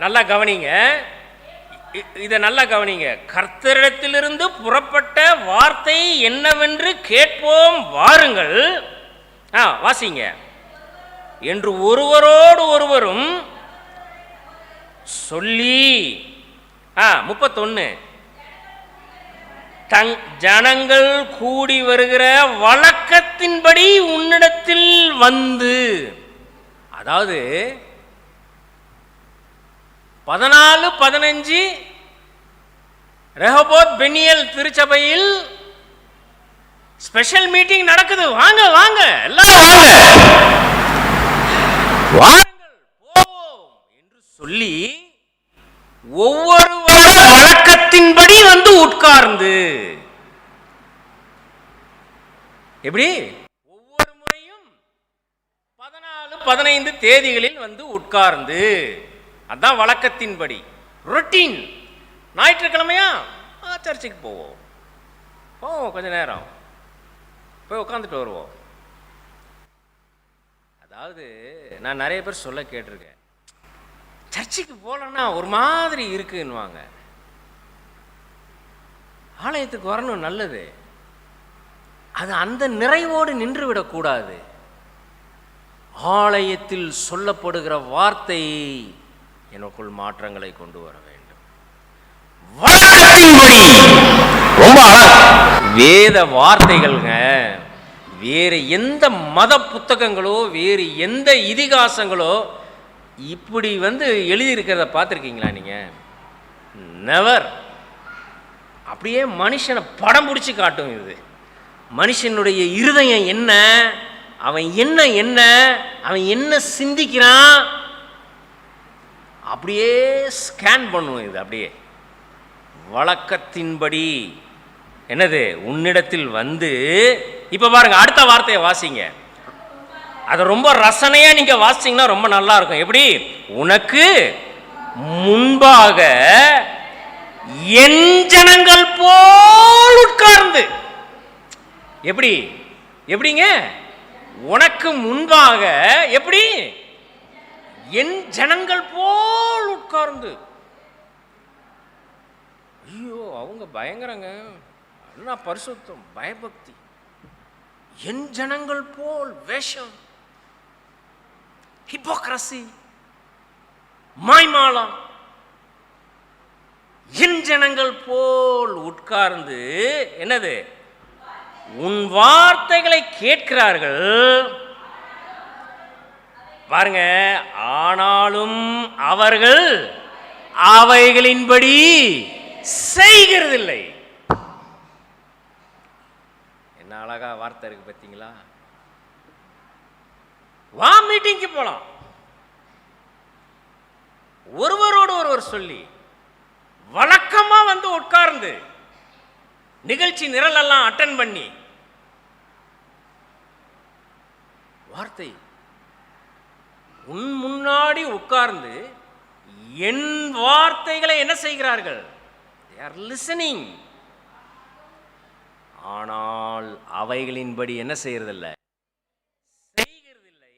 நல்லா கவனிங்க. இதை நல்லா கவனிங்க. கர்த்தரிடத்திலிருந்து புறப்பட்ட வார்த்தை என்னவென்று கேட்போம் வாருங்கள். வாசிங்க. என்று ஒருவரோடு ஒருவரும் சொல்லி 31 ஜனங்கள் கூடி வருகிற வழக்கத்தின்படி உன்னிடத்தில் வந்து, அதாவது 14-15 ரெஹோபோத் பெனியல் திருச்சபையில் ஸ்பெஷல் மீட்டிங் நடக்குது. வாங்க வாங்க எல்லாரும் வாருங்கள் போவோம் என்று சொல்லி ஒவ்வொரு வழக்கத்தின்படி வந்து உட்கார்ந்து, எப்படி ஒவ்வொரு முறையும் 14-15 தேதிகளில் வந்து உட்கார்ந்து, அதான் வழக்கத்தின்படி ரொட்டீன். ஞாயிற்றுக்கிழமையா சர்ச்சுக்கு போவோம், கொஞ்ச நேரம் போய் உட்காந்துட்டு வருவோம். அதாவது நான் நிறைய பேர் சொல்ல கேட்டிருக்கேன், சர்ச்சுக்கு போகலன்னா ஒரு மாதிரி இருக்குன்னுவாங்க. ஆலயத்துக்கு வரணும், நல்லது. அது அந்த நிறைவோடு நின்று விடக்கூடாது. ஆலயத்தில் சொல்லப்படுகிற வார்த்தை எனக்குள் மாற்றங்களை கொண்டு வர வேண்டும். வழக்கத்தின்படி ரொம்ப வேத வார்த்தைகள்ங்க. வேறு எந்த மத புத்தகங்களோ வேறு எந்த இதிகாசங்களோ இப்படி வந்து எழுதியிருக்கிறத பார்த்துருக்கீங்களா நீங்கள்? நெவர். அப்படியே மனுஷனை படம் பிடிச்சி காட்டும். இது மனுஷனுடைய இருதயம் என்ன, அவன் அவன் என்ன சிந்திக்கிறான், அப்படியே ஸ்கேன் பண்ணுவோம். இது அப்படியே வழக்கத்தின்படி என்னது உன்னிடத்தில் வந்து. இப்போ பாருங்க, அடுத்த வார்த்தையை வாசிங்க. அதை ரொம்ப ரசனையா நீங்க வாசிங்கன்னா ரொம்ப நல்லா இருக்கும். எப்படி? உனக்கு முன்பாக என் ஜனங்கள் போல் உட்கார்ந்து. எப்படிங்க? உனக்கு முன்பாக எப்படி? என் ஜனங்கள் போல் உட்கார்ந்து. ஐயோ, அவங்க பயங்கரங்க. என்ன பரிசுத்தம், பயபக்தி. என் ஜனங்கள் போல் வேஷம், ஹிப்போக்ரசி, மாய்மாலம். என் ஜனங்கள் போல் உட்கார்ந்து என்னது? உன் வார்த்தைகளை கேட்கிறார்கள். பாருங்க, ஆனாலும் அவர்கள் அவைகளின்படி செய்கிறதில்லை. என்ன அழகா வார்த்தை இருக்கு பார்த்தீங்களா? வா மீட்டிங்க்கு போலாம், ஒருவரோடு ஒருவர் சொல்லி வழக்கமா வந்து உட்கார்ந்து நிகழ்ச்சி நிரல் எல்லாம் அட்டன் பண்ணி வார்த்தை உன் முன்னாடி உட்கார்ந்து என் வார்த்தைகளை என்ன செய்கிறார்கள்? They are listening. ஆனால் அவைகளின்படி என்ன செய்யறதில்லை, செய்கிறதில்லை.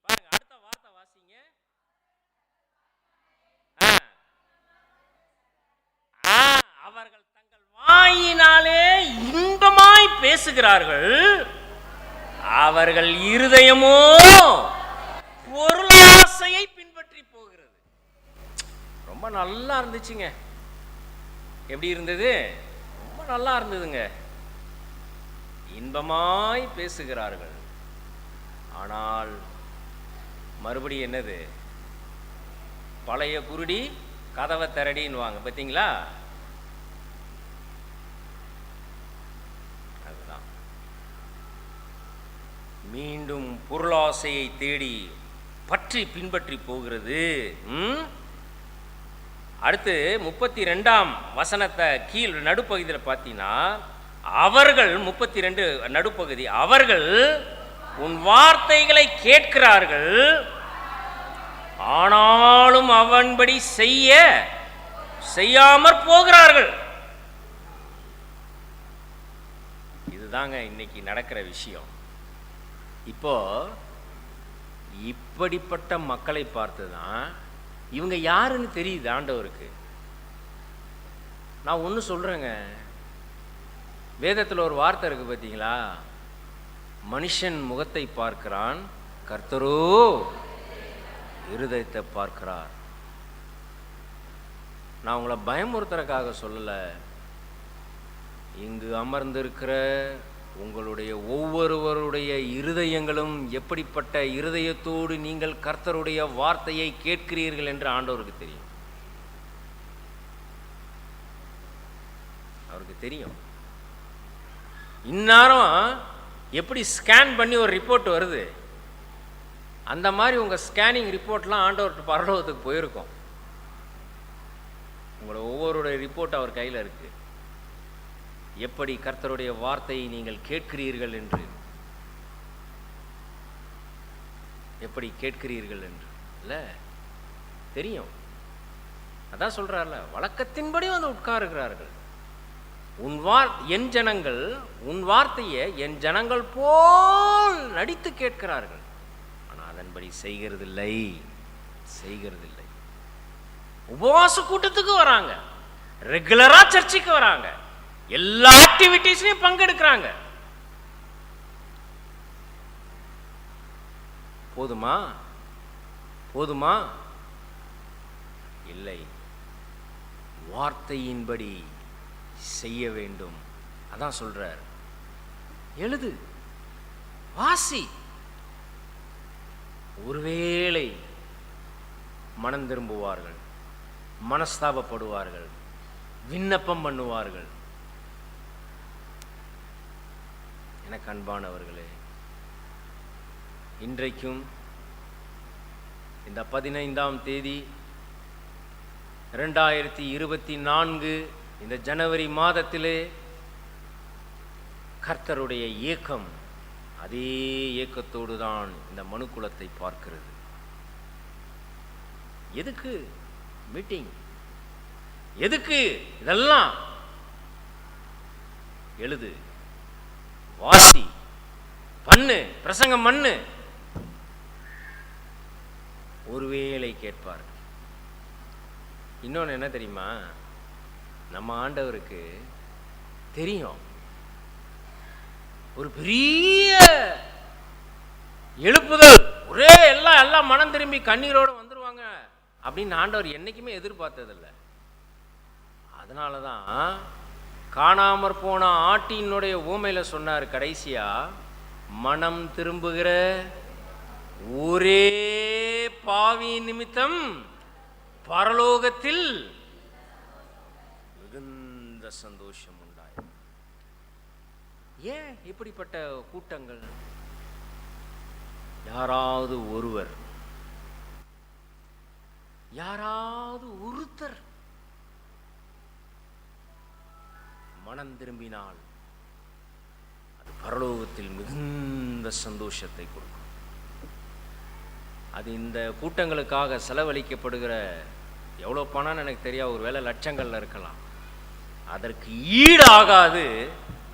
பாருங்க, அடுத்த வார்த்தை வாசிங்க. அவர்கள் தங்கள் வாயினாலே இன்பமாய் பேசுகிறார்கள், அவர்கள் இருதயமோ பொருளாசையை பின்பற்றி போகிறது. ரொம்ப நல்லா இருந்துச்சுங்க. எப்படி இருந்தது? ரொம்ப நல்லா இருந்ததுங்க. இன்பமாய் பேசுகிறார்கள், ஆனால் மறுபடியும் என்னது? பழைய குருடி கதவை திரடின்னுவாங்க பார்த்தீங்களா? அதுதான் மீண்டும் பொருளாசையை தேடி பற்றி பின்பற்றி போகிறது. அடுத்து 32ஆம் வசனத்தை கீழ் நடுப்பகுதியில் பார்த்தீங்கன்னா, அவர்கள் 32 நடுப்பகுதி, அவர்கள் உன் வார்த்தைகளை கேட்கிறார்கள், ஆனாலும் அவன்படி செய்யாமற் போகிறார்கள். இதுதாங்க இன்னைக்கு நடக்கிற விஷயம். இப்போ இப்படிப்பட்ட மக்களை பார்த்து தான் இவங்க யாருன்னு தெரியுது ஆண்டவருக்கு. நான் ஒன்று சொல்கிறேங்க, வேதத்தில் ஒரு வார்த்தை இருக்குது பார்த்தீங்களா, மனுஷன் முகத்தை பார்க்கிறான், கர்த்தரோ இருதயத்தை பார்க்கிறார். நான் உங்களை பயமுறுத்துறதுக்காக சொல்லலை. இங்கு அமர்ந்திருக்கிற உங்களுடைய ஒவ்வொருவருடைய இருதயங்களும் எப்படிப்பட்ட இருதயத்தோடு நீங்கள் கர்த்தருடைய வார்த்தையை கேட்கிறீர்கள் என்று ஆண்டவருக்கு தெரியும். அவருக்கு தெரியும். இந்நேரம் எப்படி ஸ்கேன் பண்ணி ஒரு ரிப்போர்ட் வருது, அந்த மாதிரி உங்கள் ஸ்கேனிங் ரிப்போர்ட்லாம் ஆண்டவர்கிட்ட பரலோகத்துக்கு போயிருக்கும். உங்களோட ஒவ்வொருடைய ரிப்போர்ட் அவர் கையில் இருக்குது. எப்படி கர்த்தருடைய வார்த்தையை நீங்கள் கேட்கிறீர்கள் என்று, எப்படி கேட்கிறீர்கள் என்று இல்லை தெரியும். அதான் சொல்றார்ல, வழக்கத்தின்படி வந்து உட்காருகிறார்கள். என் ஜனங்கள் உன் வார்த்தையை என் ஜனங்கள் போல் நடித்து கேட்கிறார்கள், ஆனால் அதன்படி செய்கிறதில்லை. உபவாச கூட்டத்துக்கு வராங்க, ரெகுலரா சர்ச்சுக்கு வராங்க, எல்லா ஆக்டிவிட்டீஸ்லயும் பங்கெடுக்கிறாங்க. போதுமா? இல்லை. வார்த்தையின்படி செய்ய வேண்டும். அதான் சொல்றார், எழுது, வாசி. ஒருவேளை மனம் திரும்புவார்கள், மனஸ்தாபப்படுவார்கள், விண்ணப்பம் பண்ணுவார்கள். எனக்கு அன்பானவர்களே, இன்றைக்கும் இந்த 15ஆம் தேதி 2024 இந்த ஜனவரி மாதத்திலே கர்த்தருடைய ஏக்கம் அதே ஏக்கத்தோடு தான் இந்த மனுக்குலத்தை பார்க்கிறது. எதுக்கு மீட்டிங்? எதுக்கு இதெல்லாம்? எழுது, வாசி, பண்ணு, பிரசங்கம் பண்ணு. ஒருவேளை கேட்பார். இன்னொன்று என்ன தெரியுமா, நம்ம ஆண்டவருக்கு தெரியும் ஒரு பெரிய எழுப்புதல், ஒரே எல்லாம் மனம் திரும்பி கண்ணீரோடு வந்துருவாங்க அப்படின்னு ஆண்டவர் என்னைக்குமே எதிர்பார்த்ததில்லை. அதனால தான் காணாமற் போன ஆட்டினுடைய ஊமையில சொன்னார் கடைசியா, மனம் திரும்புகிற ஒரே பாவி நிமித்தம் பரலோகத்தில் மிகுந்த சந்தோஷம் உண்டாய். ஏன் இப்படிப்பட்ட கூட்டங்கள்? யாராவது ஒருவர், யாராவது ஒருத்தர் மனம் திரும்பினால் அது பரலோகத்தில் மிகுந்த சந்தோஷத்தை கொடுக்கும். அது இந்த கூட்டங்களுக்காக செலவழிக்கப்படுகிற எவ்வளோ பணம்னு எனக்கு தெரியாது, ஒரு வேளை லட்சங்கள்ல இருக்கலாம். அதற்கு ஈடாகாது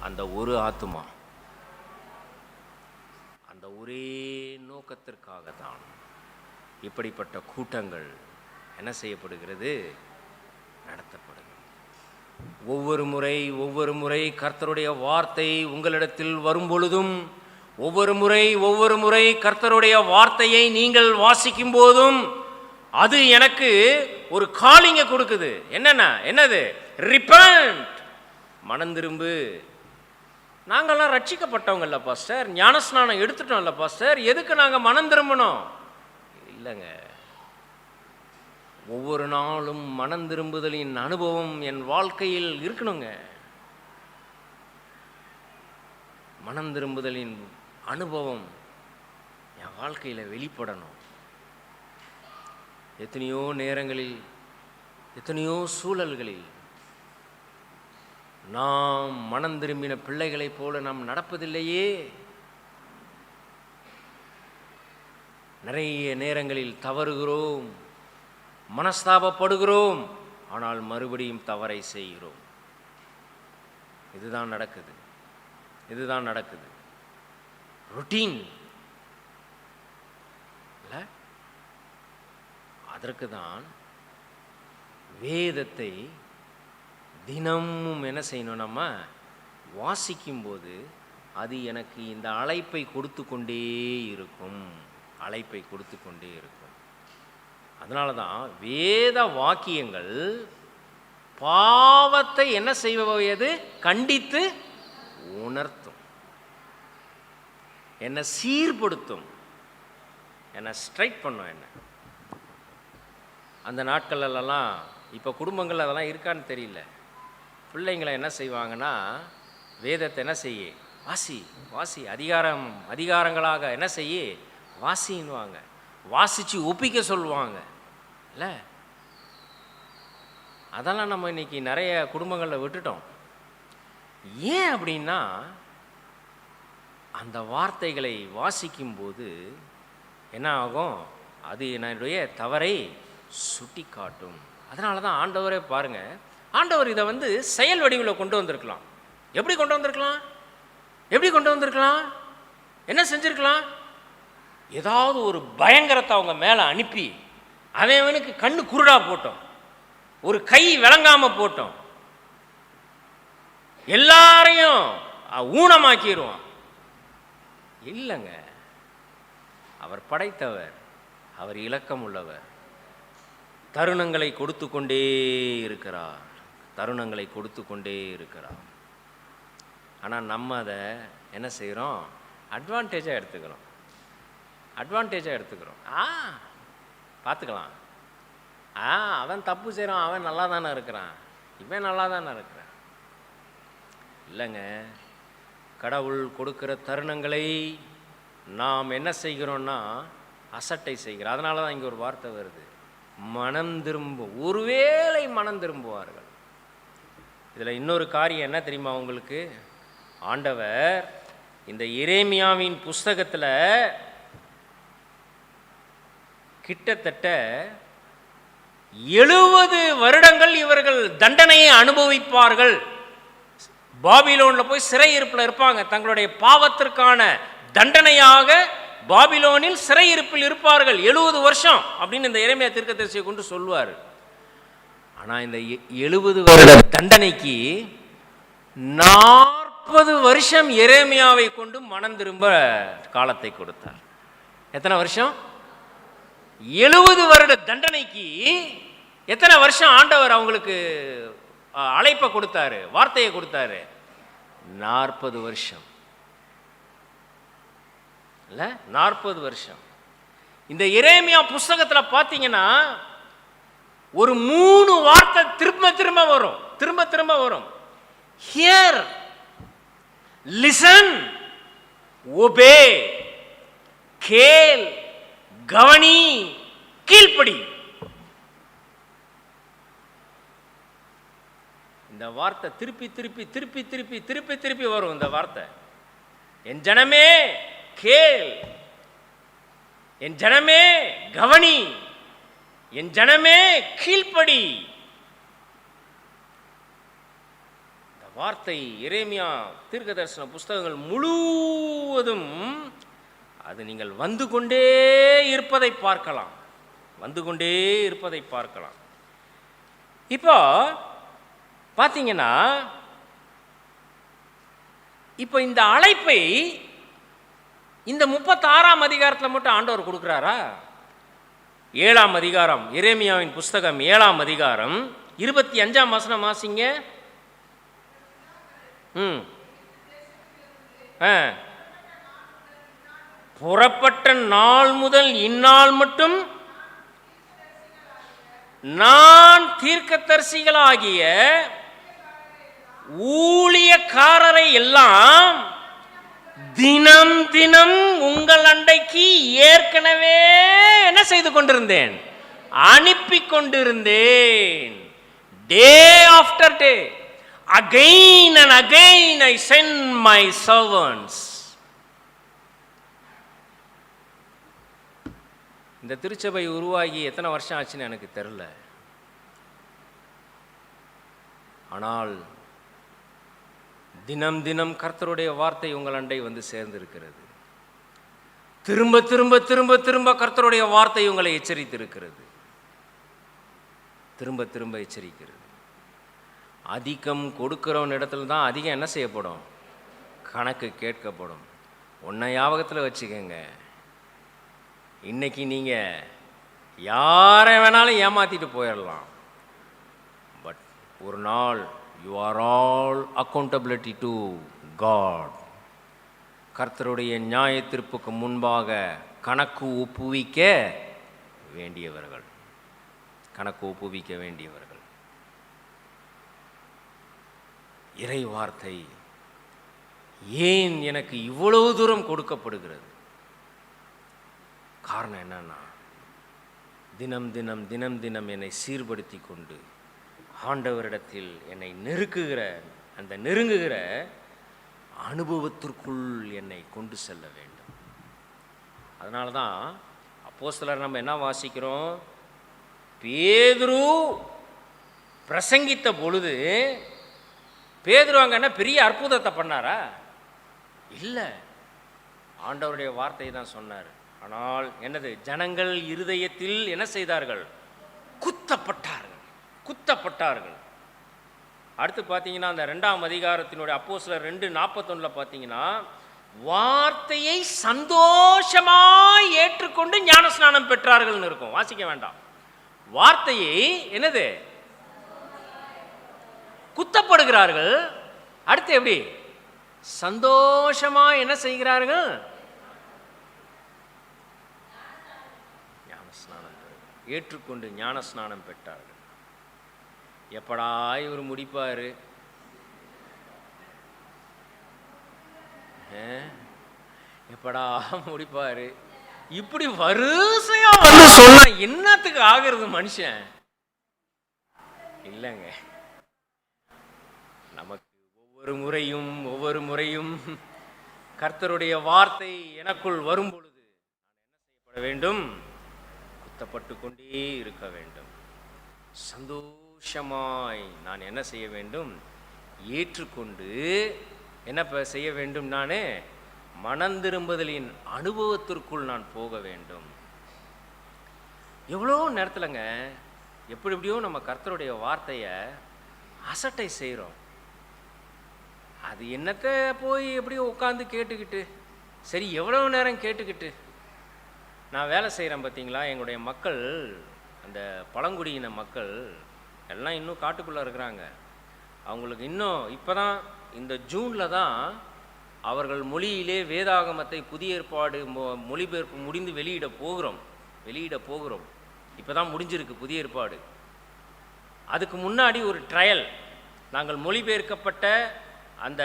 அந்த ஒரு ஆத்துமா. அந்த ஒரே நோக்கத்திற்காக தான் இப்படிப்பட்ட கூட்டங்கள் என்ன செய்யப்படுகிறது, நடத்தப்படுகிறது. ஒவ்வொரு முறை கர்த்தருடைய வார்த்தை உங்களிடத்தில் வரும் பொழுதும், ஒவ்வொரு முறை கர்த்தருடைய வார்த்தையை நீங்கள் வாசிக்கும் போதும் அது எனக்கு ஒரு காலிங்க கொடுக்குது. என்னது? ரிப்பன்ட், மனம் திரும்பு. நாங்கள்லாம் ரட்சிக்கப்பட்டவங்கல்ல பாஸ்டர், ஞானஸ்நானம் எடுத்துட்டோம்ல பாஸ்டர், எதுக்கு நாங்கள் மனம் திரும்பணும்? இல்லைங்க, ஒவ்வொரு நாளும் மனம் திரும்புதலின் அனுபவம் என் வாழ்க்கையில் இருக்கணுங்க. மனம் திரும்புதலின் அனுபவம் என் வாழ்க்கையில் வெளிப்படணும். எத்தனையோ நேரங்களில், எத்தனையோ சூழல்களில் நாம் மனம் திரும்பின பிள்ளைகளைப் போல நாம் நடப்பதில்லையே. நிறைய நேரங்களில் தவறுகிறோம், மனஸ்தாபப்படுகிறோம், ஆனால் மறுபடியும் தவறை செய்கிறோம். இதுதான் நடக்குது. ரொட்டீன் இல்லை. அதற்கு தான் வேதத்தை தினமும் என்ன செய்யணும், நம்ம வாசிக்கும்போது அது எனக்கு இந்த அழைப்பை கொடுத்து கொண்டே இருக்கும், அழைப்பை கொடுத்து கொண்டே இருக்கும். அதனால தான் வேத வாக்கியங்கள் பாவத்தை என்ன செய்வது, கண்டித்து உணர்த்தும், என்னை சீர்படுத்தும், என்னை ஸ்ட்ரைட் பண்ணும். என்ன அந்த நாட்களெல்லாம், இப்போ குடும்பங்கள் அதெல்லாம் இருக்கான்னு தெரியல, பிள்ளைங்களை என்ன செய்வாங்கன்னா, வேதத்தை என்ன செய்ய, வாசி வாசி, அதிகாரங்களாக என்ன செய்ய, வாசின்னுவாங்க, வாசித்து ஒப்பிக்க சொல்லுவாங்க இல்லை. அதெல்லாம் நம்ம இன்றைக்கி நிறைய குடும்பங்களில் விட்டுட்டோம். ஏன் அப்படின்னா, அந்த வார்த்தைகளை வாசிக்கும்போது என்ன ஆகும், அது என்னுடைய தவறை சுட்டி காட்டும். அதனால தான் ஆண்டவரே பாருங்கள், ஆண்டவர் இதை செயல் வடிவில் கொண்டு வந்திருக்கலாம். எப்படி கொண்டு வந்திருக்கலாம், எப்படி கொண்டு வந்திருக்கலாம், என்ன செஞ்சுருக்கலாம், ஏதாவது ஒரு பயங்கரத்தை அவங்க மேலே அனுப்பி அவனுக்கு கண்ணு குருடா போட்டோம், ஒரு கை விளங்காமல் போட்டோம், எல்லாரையும் ஊனமாக்கிடுவான். இல்லைங்க, அவர் படைத்தவர், அவர் இரக்கம் உள்ளவர், தருணங்களை கொடுத்து கொண்டே இருக்கிறார், தருணங்களை கொடுத்து கொண்டே இருக்கிறார். ஆனால் நம்ம அதை என்ன செய்கிறோம், அட்வான்டேஜாக எடுத்துக்கிறோம், அட்வான்டேஜாக எடுத்துக்கிறோம். பார்த்துக்கலாம், அவன் தப்பு செய்கிறான், அவன் நல்லா தானே இருக்கிறான், இவன் நல்லா தானே இருக்கிறான். இல்லைங்க, கடவுள் கொடுக்குற தருணங்களை நாம் என்ன செய்கிறோன்னா அசட்டை செய்கிறோம். அதனால தான் இங்கே ஒரு வார்த்தை வருது, மனம் திரும்பும், ஒருவேளை மனம் திரும்புவார்கள். இதில் இன்னொரு காரியம் என்ன தெரியுமா உங்களுக்கு, ஆண்டவர் இந்த எரேமியாவின் புஸ்தகத்தில் கிட்டத்தட்ட 70 வருடங்கள் இவர்கள் தண்டனையை அனுபவிப்பார்கள். பாபிலோனில் போய் சிறையிருப்பில் இருப்பாங்க, தங்களுடைய பாவத்திற்கான தண்டனையாக பாபிலோனில் சிறையிருப்பில் இருப்பார்கள் 70 வருஷம் அப்படின்னு இந்த எரேமியா தீர்க்கதரிசியை கொண்டு சொல்லுவார். ஆனால் இந்த 70 வருட தண்டனைக்கு 40 வருஷம் எரேமியாவை கொண்டு மனம் திரும்ப காலத்தை கொடுத்தார். எத்தனை வருஷம், 70 வருட தண்டனைக்கு எத்தனை வருஷம் ஆண்டவர் அவங்களுக்கு அழைப்பை கொடுத்தாரு, வார்த்தையை கொடுத்தாரு, 40 வருஷம் இல்லை, 40 வருஷம். இந்த எரேமியா புஸ்தகத்தில் பார்த்தீங்கன்னா ஒரு 3 வார்த்தை திரும்ப திரும்ப வரும், திரும்ப திரும்ப வரும். ஹியர், லிசன், ஒபே, கேள், கவனி, கீழ்ப்படி. இந்த வார்த்தை திருப்பி திருப்பி திருப்பி திருப்பி திருப்பி திருப்பி வரும். இந்த வார்த்தை, என் ஜனமே கேள், என் ஜனமே கவனி, என் ஜனமே கீழ்ப்படி. இந்த வார்த்தை எரேமியா தீர்க்கதரிசன புஸ்தகங்கள் முழுவதும் அது நீங்கள் வந்து கொண்டே இருப்பதை பார்க்கலாம், வந்து கொண்டே இருப்பதை பார்க்கலாம். இப்போ பார்த்தீங்கன்னா, இப்போ இந்த அழைப்பை இந்த 36ஆம் அதிகாரத்தில் மட்டும் ஆண்டவர் கொடுக்குறாரா? 7ஆம் அதிகாரம், எரேமியாவின் புஸ்தகம் 7ஆம் அதிகாரம் 25ஆம் வசனம் வாசிங்க. புறப்பட்ட நாள் முதல் இந்நாள் மட்டும் நான் தீர்க்கதரிசிகளாகிய ஊழியக்காரரை எல்லாம் தினம் தினம் உங்கள் அண்டைக்கு ஏற்கனவே என்ன செய்து கொண்டிருந்தேன், அனுப்பி கொண்டிருந்தேன். Day after day, again and again I send my servants. இந்த திருச்சபை உருவாகி எத்தனை வருஷம் ஆச்சுன்னு எனக்கு தெரியல. ஆனால் தினம் தினம் கர்த்தருடைய வார்த்தை உங்கள் அண்டை வந்து சேர்ந்திருக்கிறது. திரும்ப திரும்ப திரும்ப திரும்ப கர்த்தருடைய வார்த்தை உங்களை எச்சரித்திருக்கிறது, திரும்ப திரும்ப எச்சரிக்கிறது. அதிகம் கொடுக்கிறவன் இடத்துல தான் அதிகம் என்ன செய்யப்படும்? கணக்கு கேட்கப்படும். ஒன்றை ஞாபகத்தில் வச்சுக்கோங்க, இன்னைக்கு நீங்கள் யாரை வேணாலும் ஏமாற்றிட்டு போயிடலாம். பட் ஒரு நாள் you are all accountability to God. கர்த்தருடைய நியாய தீர்ப்புக்கு முன்பாக கணக்கு ஒப்புவிக்க வேண்டியவர்கள், கணக்கு ஒப்புவிக்க வேண்டியவர்கள். இறை வார்த்தை ஏன் எனக்கு இவ்வளவு தூரம் கொடுக்கப்படுகிறது? காரணம் என்னன்னா, தினம் தினம் தினம் தினம் என்னை சீர்படுத்தி கொண்டு ஆண்டவரிடத்தில் என்னை நெருங்குகிற அனுபவத்திற்குள் என்னை கொண்டு செல்ல வேண்டும். அதனால தான் அப்போஸ்தலர் நம்ம என்ன வாசிக்கிறோம்? பேதுரு பிரசங்கித்த பொழுது பேதுரு அங்கே என்ன பெரிய அற்புதத்தை பண்ணாரா? இல்லை, ஆண்டவருடைய வார்த்தை தான் சொன்னார். ஆனால் என்னது? ஜனங்கள் இருதயத்தில் என்ன செய்தார்கள்? குத்தப்பட்டார்கள். அடுத்து பார்த்தீங்கன்னா அந்த 2ஆம் அதிகாரத்தினுடைய அப்போஸ்தலர் 2:41 பார்த்தீங்கன்னா, வார்த்தையை சந்தோஷமாய் ஏற்றுக்கொண்டு ஞானஸ்நானம் பெற்றார்கள்னு இருக்கும். வாசிக்க வேண்டாம். வார்த்தையை என்னது? குத்தப்படுகிறார்கள். அடுத்து எப்படி? சந்தோஷமா என்ன செய்கிறார்கள்? ஞானஸ்நானம் ஏற்றுக்கொண்டு ஞானஸ்நானம் பெற்றார்கள். எப்படா இவர் முடிப்பாரு? எப்படா முடிப்பாரு? இப்படி வரிசையா வந்து சொன்னா என்னத்துக்கு ஆகிறது மனுஷன்? இல்லைங்க, நமக்கு ஒவ்வொரு முறையும் கர்த்தருடைய வார்த்தை எனக்குள் வரும் பொழுது நான் என்ன செய்யப்பட வேண்டும்? குத்தப்பட்டு கொண்டே இருக்க வேண்டும். சந்தோஷமாய் நான் என்ன செய்ய வேண்டும்? ஏற்றுக்கொண்டு என்ன செய்ய வேண்டும்? நான் மனந்திரும்புதலின் அனுபவத்திற்குள் நான் போக வேண்டும். எவ்வளோ நேரத்தில்ங்க எப்படியோ நம்ம கர்த்தருடைய வார்த்தையை அசட்டை செய்கிறோம். அது என்னத்தை போய் எப்படியோ உட்காந்து கேட்டுக்கிட்டு, சரி எவ்வளோ நேரம் கேட்டுக்கிட்டு. நான் வேலை செய்கிறேன் பார்த்தீங்களா, எங்களுடைய மக்கள், அந்த பழங்குடியின மக்கள் எல்லாம் இன்னும் காட்டுக்குள்ளே இருக்கிறாங்க. அவங்களுக்கு இன்னும் இப்போ தான் இந்த ஜூனில் தான் அவர்கள் மொழியிலே வேதாகமத்தை புதிய ஏற்பாடு மொழிபெயர்ப்பு முடிந்து வெளியிட போகிறோம். இப்போ தான் முடிஞ்சிருக்கு புதிய ஏற்பாடு. அதுக்கு முன்னாடி ஒரு ட்ரையல், நாங்கள் மொழிபெயர்க்கப்பட்ட அந்த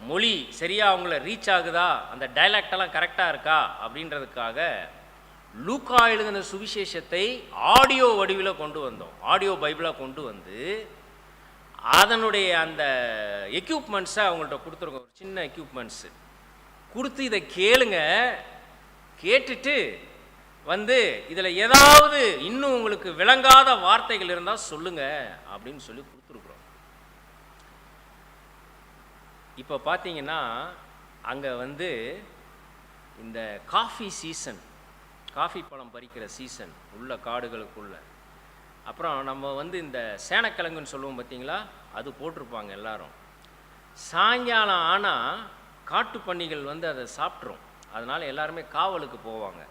மொழி சரியாக அவங்கள ரீச் ஆகுதா, அந்த டைலாக்டெல்லாம் கரெக்டாக இருக்கா அப்படின்றதுக்காக லூக்கா எழுதின சுவிசேஷத்தை ஆடியோ வடிவில் கொண்டு வந்தோம். ஆடியோ பைபிளாக கொண்டு வந்து அதனுடைய அந்த எக்யூப்மெண்ட்ஸை அவங்கள்ட்ட கொடுத்துருக்கோம். ஒரு சின்ன எக்யூப்மெண்ட்ஸு கொடுத்து இதை கேளுங்க, கேட்டுட்டு வந்து இதில் ஏதாவது இன்னும் உங்களுக்கு விளங்காத வார்த்தைகள் இருந்தால் சொல்லுங்கள் அப்படின்னு சொல்லி கொடுத்துருக்குறோம். இப்போ பார்த்தீங்கன்னா அங்கே வந்து இந்த காஃபி சீசன், காஃபி பழம் பறிக்கிற சீசன் உள்ள காடுகளுக்குள்ள. அப்புறம் நம்ம வந்து இந்த சேனக்கிழங்குன்னு சொல்லுவோம் பார்த்தீங்களா, அது போட்டிருப்பாங்க எல்லாரும். சாயங்காலம் ஆனால் காட்டு பன்னிகள் வந்து அதை சாப்பிட்ரும். அதனால் எல்லாருமே காவலுக்கு போவாங்க.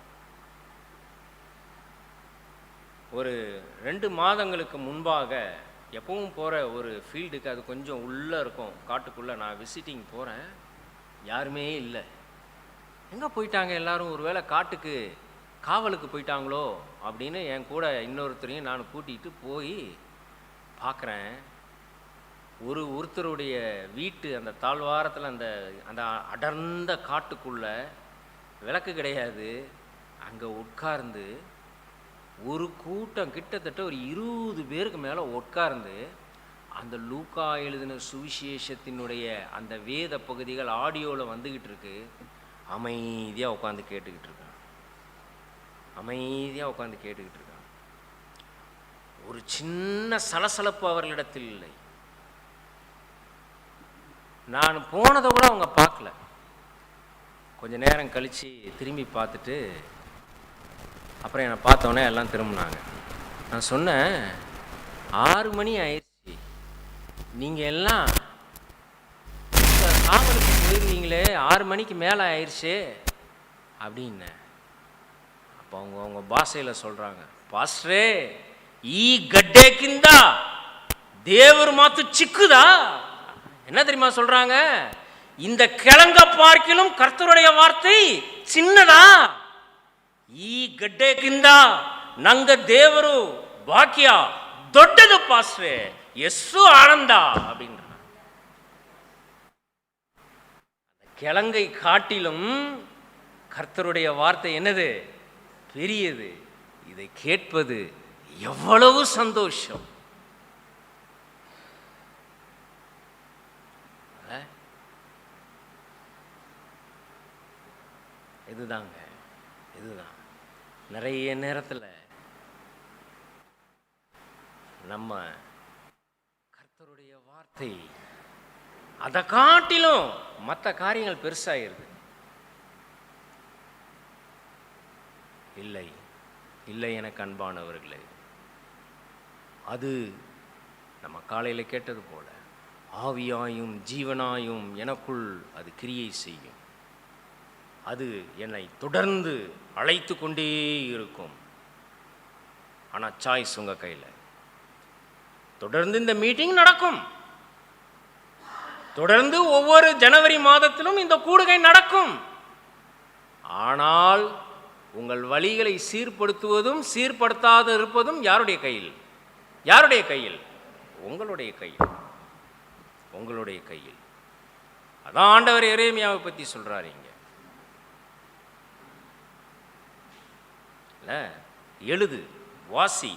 ஒரு 2 மாதங்களுக்கு முன்பாக எப்பவும் போகிற ஒரு ஃபீல்டுக்கு, அது கொஞ்சம் உள்ளே இருக்கும் காட்டுக்குள்ளே, நான் விசிட்டிங் போகிறேன். யாருமே இல்லை. எங்கே போயிட்டாங்க எல்லாரும்? ஒரு வேளை காட்டுக்கு காவலுக்கு போயிட்டாங்களோ அப்படின்னு என் கூட இன்னொருத்தரையும் நான் கூட்டிகிட்டு போய் பார்க்குறேன். ஒருத்தருடைய வீட்டு அந்த தாழ்வாரத்தில் அந்த அந்த அடர்ந்த காட்டுக்குள்ளே விளக்கு கிடையாது. அங்கே உட்கார்ந்து ஒரு கூட்டம் கிட்டத்தட்ட ஒரு 20 பேருக்கு மேலே உட்கார்ந்து அந்த லூக்கா எழுதின சுவிசேஷத்தினுடைய அந்த வேத பகுதிகள் ஆடியோவில் வந்துக்கிட்டு இருக்கு. அமைதியாக உட்காந்து கேட்டுக்கிட்டு இருக்கான். ஒரு சின்ன சலசலப்பு அவர்களிடத்தில் இல்லை. நான் போனதை கூட அவங்க பார்க்கல. கொஞ்ச நேரம் கழித்து திரும்பி பார்த்துட்டு அப்புறம் என்னை பார்த்தோன்னே எல்லாம் திரும்பினாங்க. நான் சொன்னேன், 6 மணி ஆயிடுச்சு, நீங்கள் எல்லாம் காவலுக்கு போயிருந்தீங்களே, 6 மணிக்கு மேலே ஆயிடுச்சு அப்படின்னு. அப்போ அவங்க பாஷையில் சொல்கிறாங்க, பாஸ்டரே ఈ గడ్డే కింద தேவர் மாத்து சிக்குதா. என்ன தெரியுமா சொல்றாங்க? இந்த கிழங்க பார்க்கிலும் கர்த்தருடைய வார்த்தை சின்னதா. ಈ ಗಡ್ಡೆ ಕಿಂದ ನಂಗ ದೇವರು ವಾಕ್ಯ ದೊಡ್ಡದು ಪಾಸ್ಟ್ರೆ, ಎಷ್ಟು ಆನಂದ அப்படின்ற. கிழங்கை காட்டிலும் கர்த்தருடைய வார்த்தை என்னது? பெரியது. இதை கேட்பது எவ்வளவு சந்தோஷம். இதுதாங்க, இதுதான் நிறைய நேரத்தில் நம்ம கர்த்தருடைய வார்த்தை அதை காட்டிலும் மற்ற காரியங்கள் பெருசாயிருது. இல்லை இல்லை எனக்கு அன்பானவர்களே, அது நம்ம காலையில் கேட்டது போல ஆவியாயும் ஜீவனாயும் எனக்குள் அது கிரியை செய்யும். அது என்னை தொடர்ந்து அழைத்து கொண்டே இருக்கும். ஆனால் சாய்ஸ் உங்கள் கையில். தொடர்ந்து இந்த மீட்டிங் நடக்கும், தொடர்ந்து ஒவ்வொரு ஜனவரி மாதத்திலும் இந்த கூடுகை நடக்கும். ஆனால் உங்கள் வழிகளை சீர்படுத்துவதும் சீர்படுத்தாது இருப்பதும் யாருடைய கையில்? யாருடைய கையில்? உங்களுடைய கையில், உங்களுடைய கையில். அதான் ஆண்டவர் எரேமியாவை பற்றி சொல்றாரு இங்க. எழுது, வாசி.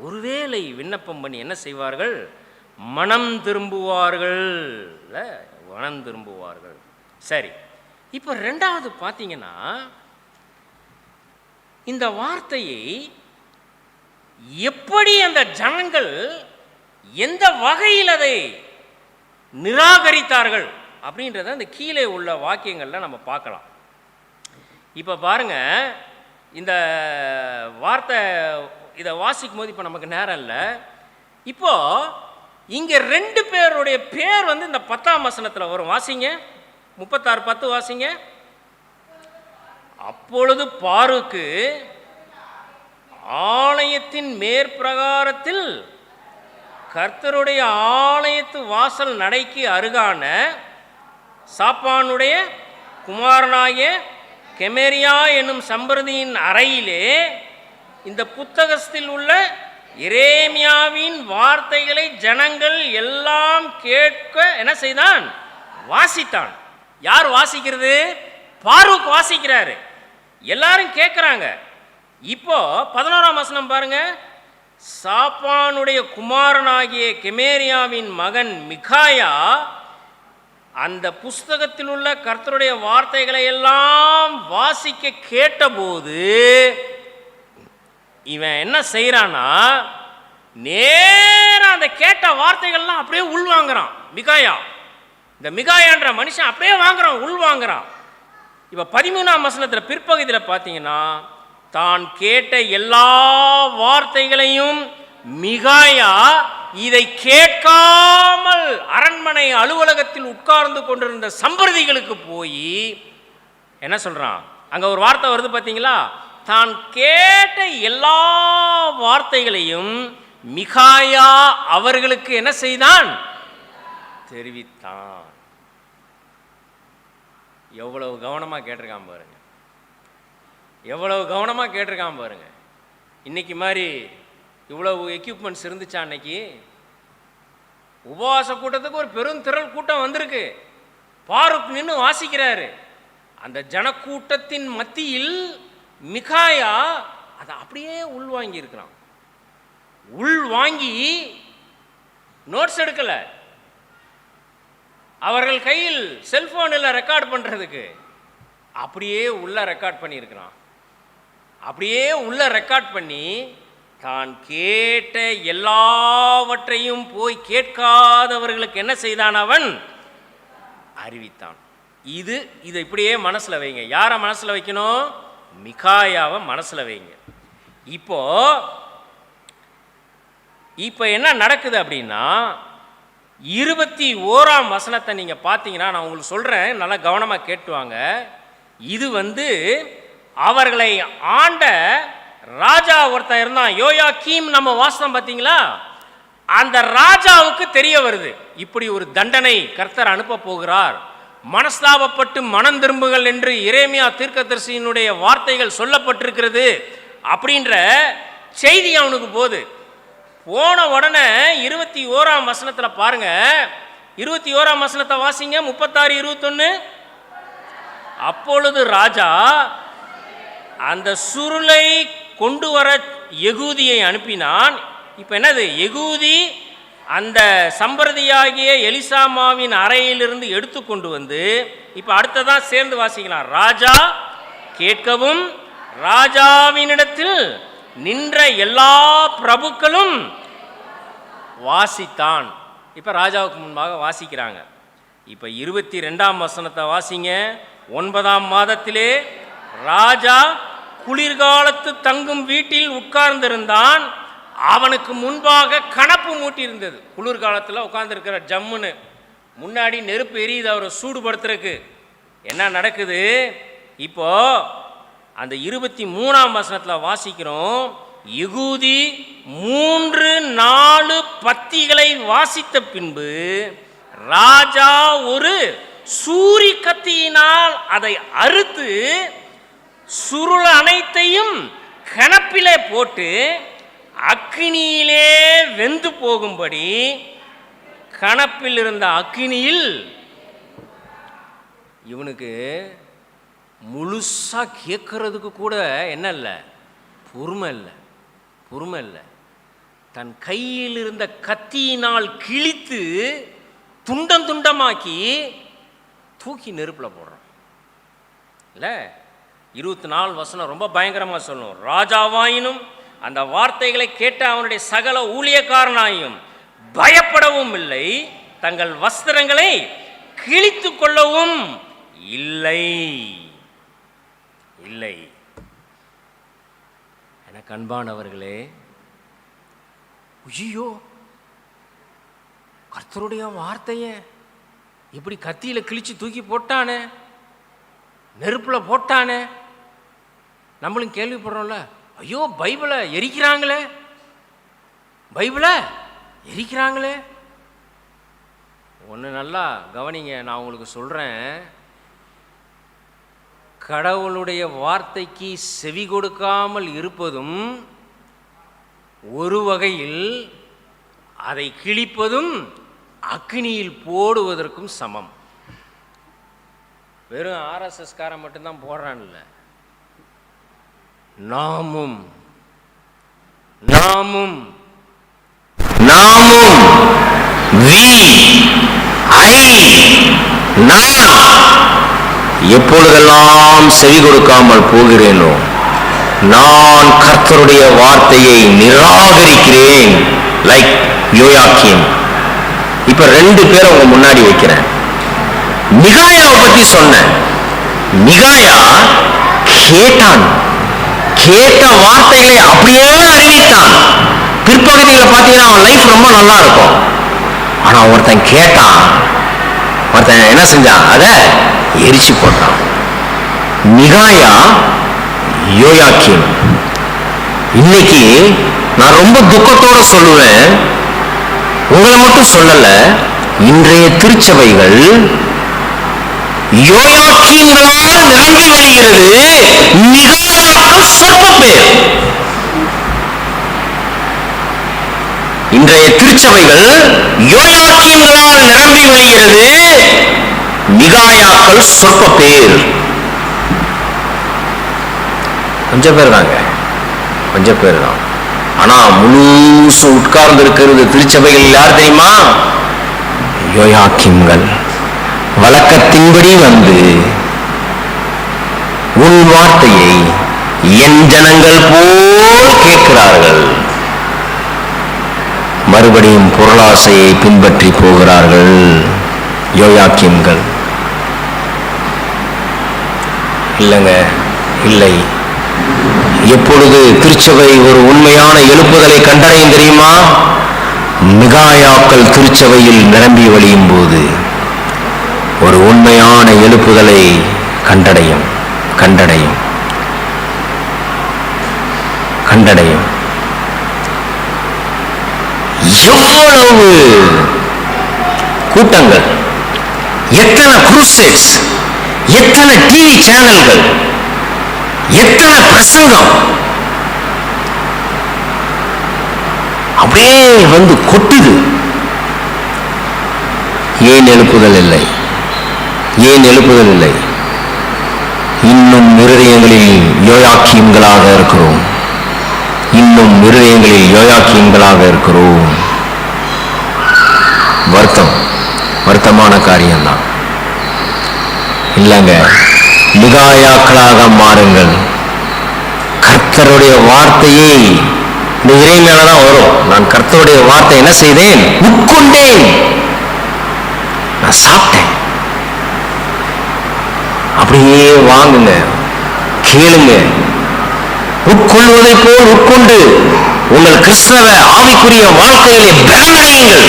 ஒருவேளை விண்ணப்பம் பண்ணி என்ன செய்வார்கள்? மனம் திரும்புவார்கள், மனம் திரும்புவார்கள். சரி, இப்போ ரெண்டாவது பார்த்தீங்கன்னா, இந்த வார்த்தையை எப்படி அந்த ஜனங்கள் எந்த வகையில் அதை நிராகரித்தார்கள் அப்படின்றத அந்த கீழே உள்ள வாக்கியங்களில் நம்ம பார்க்கலாம். இப்போ பாருங்க, இந்த வார்த்தை இதை வாசிக்கும் போது இப்போ நமக்கு நேரம் இல்லை. இப்போ இங்கே 2 பேருடைய பேர் வந்து இந்த 10ஆம் வசனத்தில் வரும். வாசிங்க, 36:10 வாசிங்க. அப்பொழுது பாருக்கு ஆலயத்தின் மேற்பிரகாரத்தில் கர்த்தருடைய ஆலயத்து வாசல் நடைக்கு அருகான சாப்பானுடைய குமாரனாகிய கெமேரியா என்னும் சம்பிரதியின் அறையிலே இந்த புத்தகத்தில் உள்ள எரேமியாவின் வார்த்தைகளை ஜனங்கள் எல்லாம் கேட்க என்ன செய்தான்? வாசித்தான். யார் வாசிக்கிறது? பாரூக் வாசிக்கிறாரு. எல்லாரும் கேட்குறாங்க. இப்போ 11ஆம் வசனம் பாருங்க. சாப்பானுடைய குமாரனாகிய கெமேரியாவின் மகன் மிகாயா அந்த புஸ்தகத்தில் உள்ள கர்த்தருடைய வார்த்தைகளை எல்லாம் வாசிக்க கேட்டபோது இவன் என்ன செய்யறான்னா, நேரம் அந்த கேட்ட வார்த்தைகள்லாம் அப்படியே உள்வாங்கிறான். மிகாயா, இந்த மிகாயான்ற மனுஷன் அப்படியே வாங்குறான், உள்வாங்கிறான். இப்போ 13ஆம் வசனத்தில் பிற்பகுதியில் பார்த்தீங்கன்னா, தான் கேட்ட எல்லா வார்த்தைகளையும் மிகாயா இதை கேட்காமல் அரண்மனை அலுவலகத்தில் உட்கார்ந்து கொண்டிருந்த சம்பிரதிகளுக்கு போய் என்ன சொல்றான்? அங்க ஒரு வார்த்தை வருது பார்த்தீங்களா? தான் கேட்ட எல்லா வார்த்தைகளையும் மிகாயா அவர்களுக்கு என்ன செய்தான்? தெரிவித்தான். எவ்வளவு கவனமாக கேட்டிருக்கான் பாருங்க, எவ்வளவு கவனமாக கேட்டிருக்கான் பாருங்க. இன்னைக்கு மாதிரி இவ்வளவு எக்யூப்மெண்ட்ஸ் இருந்துச்சா? அன்னைக்கு உபவாச கூட்டத்துக்கு ஒரு பெருந்திரள் கூட்டம் வந்திருக்கு. பாரூக் நின்று வாசிக்கிறாரு. அந்த ஜனக்கூட்டத்தின் மத்தியில் மிகாயா அதை அப்படியே உள்வாங்கி இருக்கிறான். உள்வாங்கி நோட்ஸ் எடுக்கல, அவர்கள் கையில் செல்போனில் ரெக்கார்ட் பண்ணுறதுக்கு அப்படியே உள்ள ரெக்கார்ட் பண்ணியிருக்கிறான். அப்படியே உள்ள ரெக்கார்ட் பண்ணி தான் கேட்ட எல்லாவற்றையும் போய் கேட்காதவர்களுக்கு என்ன செய்தான்? அவன் அறிவித்தான். இதை இப்படியே மனசில் வைங்க. யாரை மனசில் வைக்கணும்? மிகாயாவை மனசில் வைங்க. இப்போ என்ன நடக்குது அப்படின்னா, 21ஆம் வசனத்தை நீங்கள் பார்த்தீங்கன்னா, நான் உங்களுக்கு சொல்கிறேன், நல்லா கவனமாக கேட்டுவாங்க. இது அவர்களை ஆண்ட ராஜா ஒருத்தன் இருந்தான், யோயாக்கீம். நம்ம வாசனம் பார்த்தீங்களா? அந்த ராஜாவுக்கு தெரிய வருது, இப்படி ஒரு தண்டனை கர்த்தர் அனுப்ப போகிறார், மனஸ்தாபப்பட்டு மனம் திரும்புகள் என்று எரேமியா தீர்க்கதரிசியினுடைய வார்த்தைகள் சொல்லப்பட்டிருக்கிறது அப்படின்ற செய்தி அவனுக்கு போகுது. போன உடனே 21ஆம் வசனத்தில் பாருங்க, 21ஆம் வசனத்தை வாசிங்க, 36-21. அப்பொழுது ராஜா அந்த சுருளை கொண்டு வர யெகூதியை அனுப்பினான். இப்போ என்னது? யெகூதி அந்த சம்பிரதியாகிய எலிசாமாவின் அறையிலிருந்து எடுத்து கொண்டு வந்து, இப்போ அடுத்ததான் சேர்ந்து வாசிக்கலாம். ராஜா கேட்கவும் ராஜாவினிடத்தில் நின்ற எல்லா பிரபுக்களும் வாசித்தான். இப்போ ராஜாவுக்கு முன்பாக வாசிக்கிறாங்க. இப்போ 22ஆம் வசனத்தை வாசிங்க. 9ஆம் மாதத்திலே ராஜா குளிர்காலத்து தங்கும் வீட்டில் உட்கார்ந்திருந்தான். அவனுக்கு முன்பாக கணப்பு மூட்டி இருந்தது. குளிர்காலத்தில் உட்கார்ந்துருக்கிற ஜம்முன்னு முன்னாடி நெருப்பு எரியுது அவரை சூடுபடுத்துறதுக்கு. என்ன நடக்குது? இப்போ அந்த 23ஆம் வசனத்தில் வாசிக்கிறோம், யெகூதி 3-4 பத்திகளை வாசித்த பின்பு ராஜா ஒரு சூரி கத்தியினால் அதை அறுத்து சுருள் அனைத்தையும் கணப்பிலே போட்டு அக்கினியிலே வெந்து போகும்படி கணப்பில் இருந்த அக்கினியில் இவனுக்கு முழுசா கேட்கறதுக்கு கூட என்ன இல்லை, பொறுமை இல்லை. தன் கையில் இருந்த கத்தியினால் கிழித்து துண்டம் துண்டமாக்கி தூக்கி நெருப்பில் போடுறான். இல்லை, 24 வசனம் ரொம்ப பயங்கரமாக சொல்லணும். ராஜாவாயினும் அந்த வார்த்தைகளை கேட்ட அவனுடைய சகல ஊழியக்காரனாயும் பயப்படவும் இல்லை, தங்கள் வஸ்திரங்களை கிழித்து கொள்ளவும் இல்லை. எனக்கு அன்பானவர்களே, ஐயோ, கர்த்தருடைய வார்த்தையை இப்படி கத்தியில் கிழிச்சு தூக்கி போட்டானே, நெருப்பில் போட்டானே. நம்மளும் கேள்விப்படுறோம்ல, ஐயோ பைபிளை எரிக்கிறாங்களே. ஒன்று நல்லா கவனிங்க, நான் உங்களுக்கு சொல்கிறேன். கடவுளுடைய வார்த்தைக்கு செவி கொடுக்காமல் இருப்பதும் ஒரு வகையில், அதை கிழிப்பதும் அக்னியில் போடுவதற்கும் சமம். வெறும் ஆர்எஸ்எஸ்காரன் மட்டும்தான் போடுறான்ல, நாமும் எப்பொழுதெல்லாம் செவி கொடுக்காமல் போகிறேனோ நான் கர்த்தருடைய வார்த்தையை நிராகரிக்கிறேன். லைக் யோயாக்கீம். இப்ப 2 பேரை உங்க முன்னாடி வைக்கிறேன். மிகாயாவை பத்தி சொன்னேன். மிகாயா கேட்டான், கேட்ட வார்த்தைகளை அப்படியே அறிவித்தான். பிற்பகுதியில் பார்த்தீங்கன்னா அவன் லைஃப் ரொம்ப நல்லா இருக்கும். ஆனா ஒருத்தன் கேட்டான், ஒருத்தன் என்ன செஞ்சான்? அதை எரிச்சு போட்டான். மிகாயா, யோயாக்கீம். இன்னைக்கு நான் ரொம்ப துக்கத்தோட சொல்லுவேன், உங்களை மட்டும் சொல்லல, இன்றைய திருச்சபைகள் யோயாக்கீம்களால் நிரம்பி வருகிறது. மிகாயாக்கள் சொற்ப பேர். இன்றைய திருச்சபைகள் யோயாக்கீம்களால் நிரம்பி வருகிறது. மிகாயாக்கள் சொற்ப பேர். கொஞ்சம் பேர் தான். ஆனா முழுசு உட்கார்ந்து இருக்கிறது திருச்சபைகள் யார் தெரியுமா? யோயாக்கீம்கள். வழக்கத்தின்படி வந்து உன் வார்த்தையை என் ஜனங்கள் போல் கேட்கிறார்கள், மறுபடியும் பொருளாசையை பின்பற்றி போகிறார்கள். யோயாக்கீம்கள். இல்லை. எப்பொழுது திருச்சபை ஒரு உண்மையான எழுப்புதலை கண்டடையும் தெரியுமா? மிகாயாக்கள் திருச்சபையில் நிரம்பி வழியும் போது ஒரு உண்மையான எழுப்புதலை கண்டடையும் கண்டடையும் கண்டடையும். எவ்வளவு கூட்டங்கள், எத்தனை குரூசேட்ஸ், எத்தனை டிவி சேனல்கள், எத்தனை பிரசங்கம் அப்படியே வந்து கொட்டுது. ஏன் எழுப்புதல் இல்லை? ஏன் எழுப்புதல் இல்லை? இன்னும் இருதயங்களில் யோயாக்கீம்களாக இருக்கிறோம். இன்னும் இருதயங்களில் யோயாக்கீம்களாக இருக்கிறோம். வருத்தமான காரியம்தான் இல்லைங்க. மிகாயாக்களாக மாறுங்கள். கர்த்தருடைய வார்த்தையை இந்த இறைமையில தான் வரும். நான் கர்த்தருடைய வார்த்தை என்ன செய்தேன்? உட்கொண்டேன். நான் சாப்பிட்டேன். அப்படியே வாங்குங்க, கேளுங்க. உட்கொள்வதை போல் உட்கொண்டு உங்கள் கிறிஸ்தவ ஆவிக்குரிய வாழ்க்கையிலே பலனடையுங்கள்.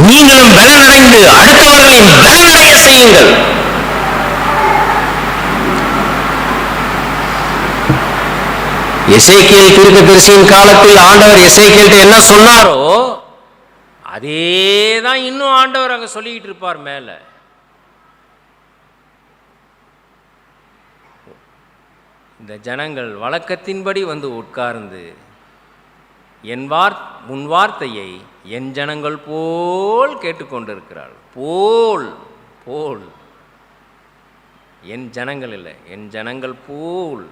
நீங்களும் பலனடைந்து அடுத்தவர்களையும் பலனடைய செய்யுங்கள். எசேக்கியேல் தீர்க்கதரிசியின் காலத்தில் ஆண்டவர் எசேக்கியேல்ட்ட என்ன சொன்னாரோ அதேதான் இன்னும் ஆண்டவர் அங்க சொல்லிக்கிட்டு இருப்பார். மேல இந்த ஜனங்கள் வழக்கத்தின்படி வந்து உட்கார்ந்து உன் வார்த்தையை என் ஜனங்கள் போல் கேட்டுக்கொண்டிருக்கிறார்கள். போல் என் ஜனங்கள் இல்லை, என் ஜனங்கள் போல்.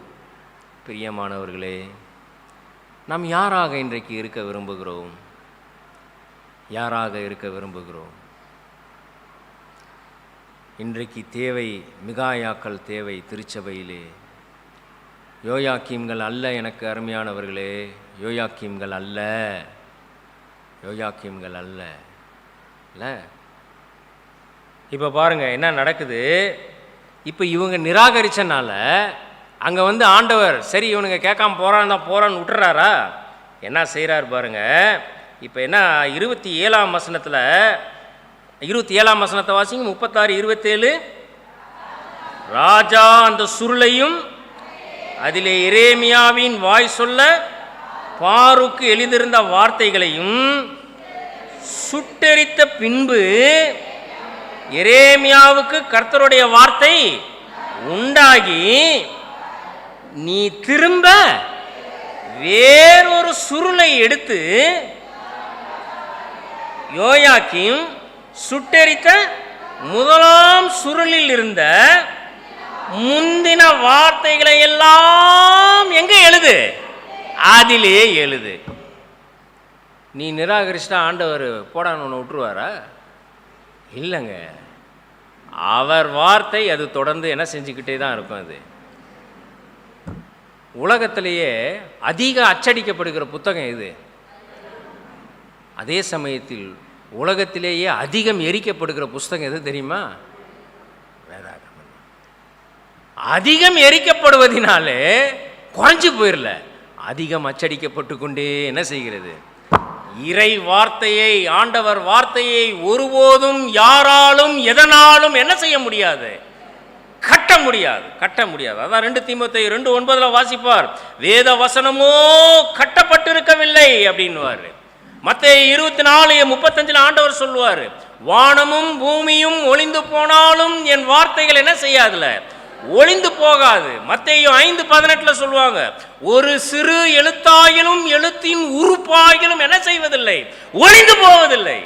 பிரியமானவர்களே, நாம் யாராக இன்றைக்கு இருக்க விரும்புகிறோம்? யாராக இருக்க விரும்புகிறோம்? இன்றைக்கு தேவை மிகாயாக்கள் தேவை திருச்சபையிலே. யோயாக்கீம்கள் அல்ல. எனக்கு அருமையானவர்களே, யோயாக்கீம்கள் அல்ல, யோயாக்கீம்கள் அல்ல. இல்லை, இப்போ பாருங்கள் என்ன நடக்குது. இப்போ இவங்க நிராகரித்தனால அங்கே வந்து ஆண்டவர் சரி இவனுங்க கேட்காம போகிறான்னு விட்டுறாரா? என்ன செய்கிறார் பாருங்க. இப்போ என்ன 27ஆம் வசனத்தில் 27ஆம் வசனத்தை வாசிங்க. 36 27. ராஜா அந்த சுருளையும் அதிலே எரேமியாவின் வாய் சொல்ல பாருக்கு எழுதியிருந்த வார்த்தைகளையும் சுட்டெரித்த பின்பு எரேமியாவுக்கு கர்த்தருடைய வார்த்தை உண்டாகி, நீ திரும்ப வேறொரு சுருளை எடுத்து யோயாக்கீம் சுட்டெரித்த முதலாம் சுருளில் இருந்த முந்தின வார்த்தைகளை எல்லாம் எங்க எழுது? அதிலே எழுது. நீ நிராகரிச்சிட்டா ஆண்டவர் போடான்னு ஒன்று விட்டுருவாரா? இல்லைங்க. அவர் வார்த்தை அது தொடர்ந்து என்ன செஞ்சுக்கிட்டே தான் இருக்கும். அது உலகத்திலேயே அதிக அச்சடிக்கப்படுகிற புத்தகம் இது. அதே சமயத்தில் உலகத்திலேயே அதிகம் எரிக்கப்படுகிற புஸ்தகம் எது தெரியுமா? வேதாகமம். அதிகம் எரிக்கப்படுவதனாலே குறைஞ்சு போயிடல, அதிகம் அச்சடிக்கப்பட்டு கொண்டே என்ன செய்கிறது? இறை வார்த்தையை, ஆண்டவர் வார்த்தையை ஒருபோதும் யாராலும் எதனாலும் என்ன செய்ய முடியாது? கட்ட முடியாது. அதான் 2 தீமோத்தேயு 2:9 வாசிப்பார். வேத வசனமோ கட்டப்பட்டிருக்கவில்லை அப்படின்னுவார். மத்தேயு 24:35 ஆண்டவர் சொல்லுவார், வானமும் பூமியும் ஒளிந்து போனாலும் என் வார்த்தைகள் என்ன செய்யாதுல? ஒளிந்து போகாது. மத்தேயு 5:18 சொல்லுவாங்க, ஒரு சிறு எழுத்தாயிலும் எழுத்தின் உறுப்பாயிலும் என்ன செய்வதில்லை? ஒளிந்து போவதில்லை.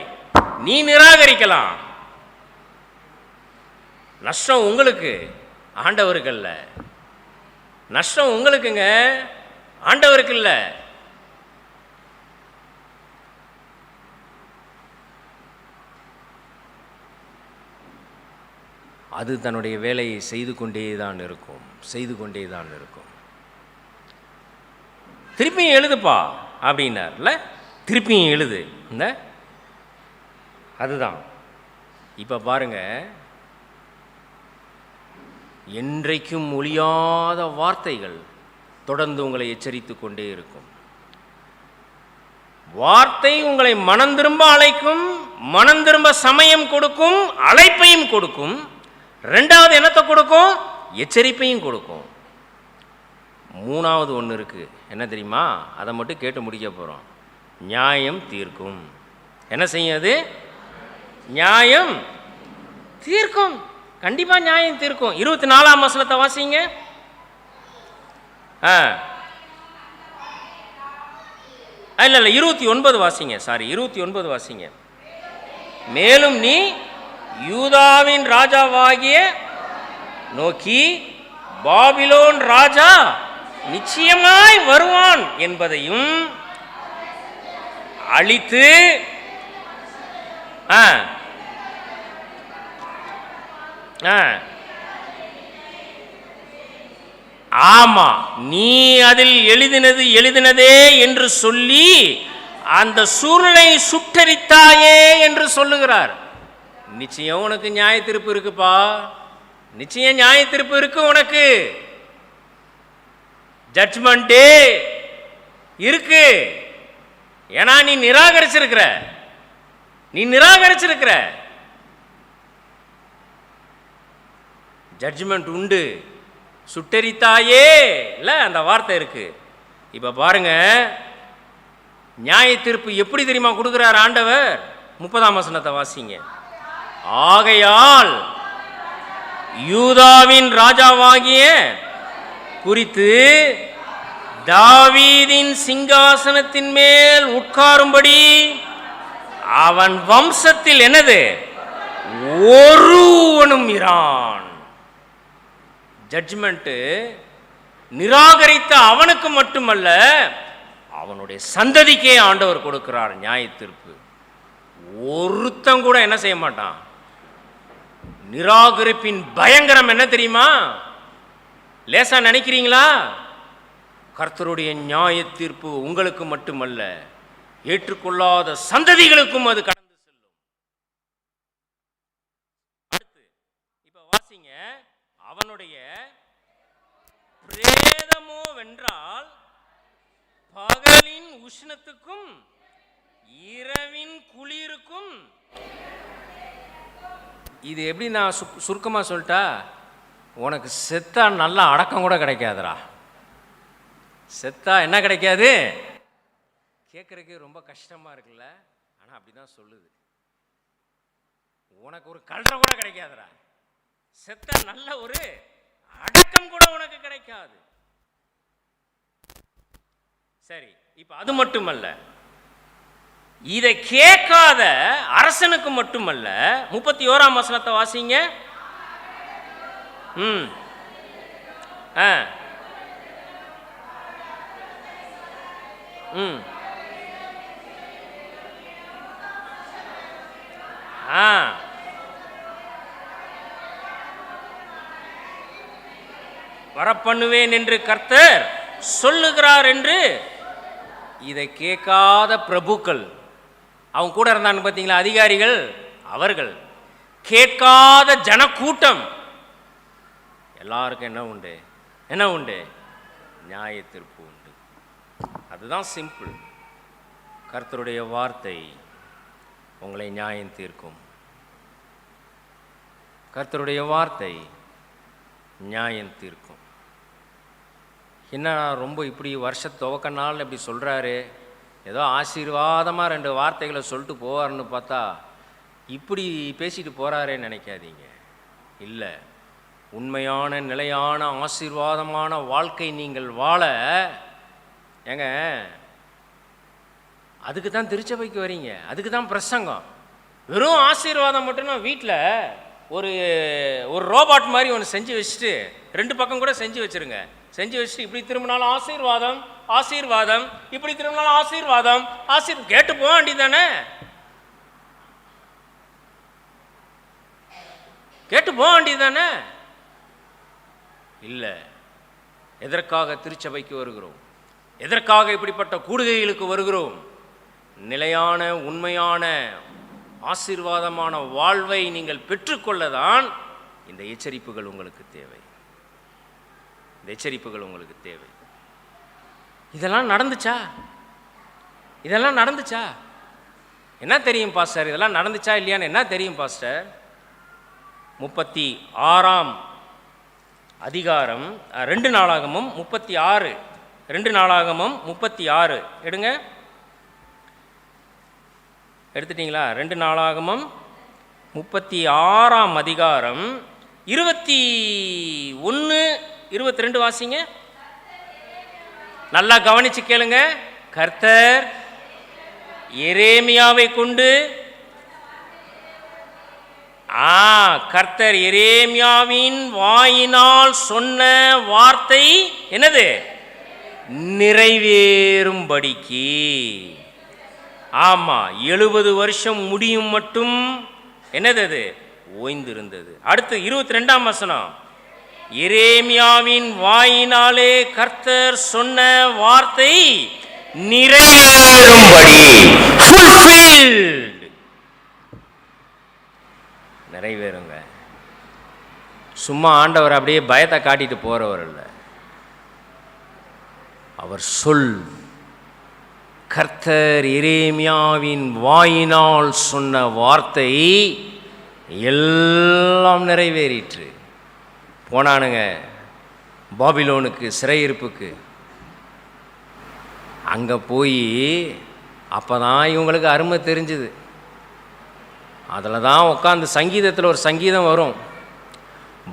நீ நிராகரிக்கலாம், நஷ்டம் உங்களுக்கு, ஆண்டவருக்கு அல்ல. நஷ்டம் உங்களுக்குங்க, ஆண்டவருக்கு இல்லை. அது தன்னுடைய வேலையை செய்து கொண்டே தான் இருக்கும். திருப்பியும் எழுதுப்பா அப்படின்னார்ல, திருப்பியும் எழுது. இந்த அதுதான் இப்போ பாருங்க, என்றைக்கும் ஒழியாத வார்த்தைகள் தொடர்ந்து உங்களை எச்சரித்து கொண்டே இருக்கும். வார்த்தை உங்களை மனம் திரும்ப அழைக்கும், மனம் திரும்ப சமயம் கொடுக்கும், அழைப்பையும் கொடுக்கும். ரெண்டாவது என்னத்தை கொடுக்கும்? எச்சரிப்பையும் கொடுக்கும். மூணாவது ஒன்று இருக்குது, என்ன தெரியுமா? அதை மட்டும் கேட்டு முடிக்க போகிறோம். நியாயம் தீர்க்கும். என்ன செய்யும் அது? நியாயம் தீர்க்கும். கண்டிப்பாக நியாயம் தீர்க்கும். 24ஆம் வசனத்தை வாசிங்க. இல்லை 29 வாசிங்க. 29 வாசிங்க. மேலும் நீ யூதாவின் ராஜாவாகிய நோக்கி, பாபிலோன் ராஜா நிச்சயமாய் வருவான் என்பதையும் அழித்து ஆமா நீ அதில் எழுதினதே என்று சொல்லி அந்த சூழ்நிலை சுட்டரித்தாயே என்று சொல்லுகிறார். நிச்சயம் உனக்கு நியாய தீர்ப்பு இருக்குப்பா. நிச்சயம் நியாய தீர்ப்பு இருக்கு. உனக்கு ஜட்ஜ்மெண்டே இருக்கு. ஏன்னா நீ நிராகரிச்சிருக்கிற. ஜட்ஜ்மெண்ட் உண்டு. சுட்டரித்தாயே இல்ல, அந்த வார்த்தை இருக்கு. இப்ப பாருங்க, நியாய தீர்ப்பு எப்படி தெரியுமா கொடுக்கிறார் ஆண்டவர்? 30ஆம் வசனத்தை வாசிங்க. ஆகையால் யூதாவின் ராஜாவாகிய குறித்து தாவீதின் சிங்காசனத்தின் மேல் உட்காரும்படி அவன் வம்சத்தில் என்னது? ஒருவனும் இரான். ஜட்ஜ்மெண்ட் நிராகரித்த அவனுக்கு மட்டுமல்ல, அவனுடைய சந்ததிக்கே ஆண்டவர் கொடுக்கிறார் நியாய தீர்ப்பு. ஒருத்தன் கூட என்ன செய்ய மாட்டான். நிராகரிப்பின் பயங்கரம் என்ன தெரியுமா? லேசா நினைக்கிறீங்களா? கர்த்தருடைய நியாய தீர்ப்பு உங்களுக்கு மட்டுமல்ல, ஏற்றுக்கொள்ளாத சந்ததிகளுக்கும் அது கடந்து செல்லும். அடுத்து இப்ப வாசிங்க. அவனுடைய பிரேதமோ வென்றால் பகலின் உஷ்ணத்துக்கும் இரவின் குளிருக்கும். இது எப்படி நான் சுருக்கமாக சொல்லிட்டா, உனக்கு செத்தா நல்ல அடக்கம் கூட கிடைக்காதுடா. செத்தா என்ன கிடைக்காது? கேட்குறதுக்கு ரொம்ப கஷ்டமாக இருக்குல்ல, ஆனால் அப்படி தான் சொல்லுது. உனக்கு ஒரு கல்ற கூட கிடைக்காதுடா. செத்தா நல்ல ஒரு அடக்கம் கூட உனக்கு கிடைக்காது. சரி, இப்ப அது மட்டுமல்ல, இதை கேட்காத அரசனுக்கு மட்டுமல்ல. 31ஆம் வசனத்தை வாசிங்க. வரப்பண்ணுவேன் என்று கர்த்தர் சொல்லுகிறார் என்று இதை கேட்காத பிரபுக்கள், அவங்க கூட இருந்தாங்க பார்த்தீங்களா, அதிகாரிகள், அவர்கள் கேட்காத ஜனக்கூட்டம் எல்லாருக்கும் என்ன உண்டு? நியாய தீர்ப்பு உண்டு. அதுதான் சிம்பிள். கர்த்தருடைய வார்த்தை உங்களை நியாயம் தீர்க்கும். கர்த்தருடைய வார்த்தை நியாயம் தீர்க்கும். என்ன ரொம்ப இப்படி துவக்க நாள் இப்படி சொல்கிறாரு, ஏதோ ஆசீர்வாதமாக 2 வார்த்தைகளை சொல்லிட்டு போவார்னு பார்த்தா இப்படி பேசிட்டு போகிறாரேன்னு நினைக்காதீங்க. இல்லை, உண்மையான நிலையான ஆசீர்வாதமான வாழ்க்கை நீங்கள் வாழ ஏங்க, அதுக்கு தான் திருச்சபைக்கு வரீங்க, அதுக்கு தான் பிரசங்கம். வெறும் ஆசீர்வாதம் மட்டும்னா வீட்டில் ஒரு ரோபாட் மாதிரி ஒன்று செஞ்சு வச்சுட்டு 2 பக்கம் கூட செஞ்சு வச்சுருங்க. செஞ்சு வச்சுட்டு இப்படி திரும்பினாலும் ஆசீர்வாதம் ஆசீர்வாதம், இப்படி திரும்பினாலும் ஆசீர்வாதம் கேட்டு போக வேண்டியதானே? கேட்டு போக வேண்டியதானே? இல்லை. எதற்காக திருச்சபைக்கு வருகிறோம்? எதற்காக இப்படிப்பட்ட கூடுகைகளுக்கு வருகிறோம்? நிலையான உண்மையான ஆசீர்வாதமான வாழ்வை நீங்கள் பெற்றுக்கொள்ளதான் இந்த எச்சரிப்புகள் உங்களுக்கு தேவை. இந்த எச்சரிப்புகள் உங்களுக்கு தேவை. இதெல்லாம் நடந்துச்சா? இதெல்லாம் நடந்துச்சா? என்ன தெரியும் பாஸ்டர்? இதெல்லாம் நடந்துச்சா இல்லையான்னு என்ன தெரியும் பாஸ்டர்? 36ஆம் அதிகாரம் 2 நாளாகமும் 36, 2 நாளாகமும் 36 எடுங்க. எடுத்துட்டீங்களா? 2 நாளாகமும் 36ஆம் அதிகாரம் 21, 22 வாசிங்க. நல்லா கவனிச்சு கேளுங்க. கர்த்தர் எரேமியாவை கொண்டு கர்த்தர் எரேமியாவின் வாயினால் சொன்ன வார்த்தை என்னது? நிறைவேறும்படிக்கு. ஆமா, 70 வருஷம் முடியும் மட்டும் என்னது அது? ஓய்ந்திருந்தது. அடுத்து 22ஆம் வசனம். எரேமியாவின் வாயினாலே கர்த்தர் சொன்ன வார்த்தை நிறைவேறும்படி, fulfilled, நிறைவேறுங்க. சும்மா ஆண்டவர் அப்படியே பயத்தை காட்டிட்டு போறவர் அல்ல. அவர் சொல், கர்த்தர் எரேமியாவின் வாயினால் சொன்ன வார்த்தை எல்லாம் நிறைவேறிற்று. போனானுங்க பாபிலோனுக்கு, சிறையிருப்புக்கு. அங்கே போய் அப்போ தான் இவங்களுக்கு அருமை தெரிஞ்சுது. அதில் தான் உட்காந்து சங்கீதத்தில் ஒரு சங்கீதம் வரும்.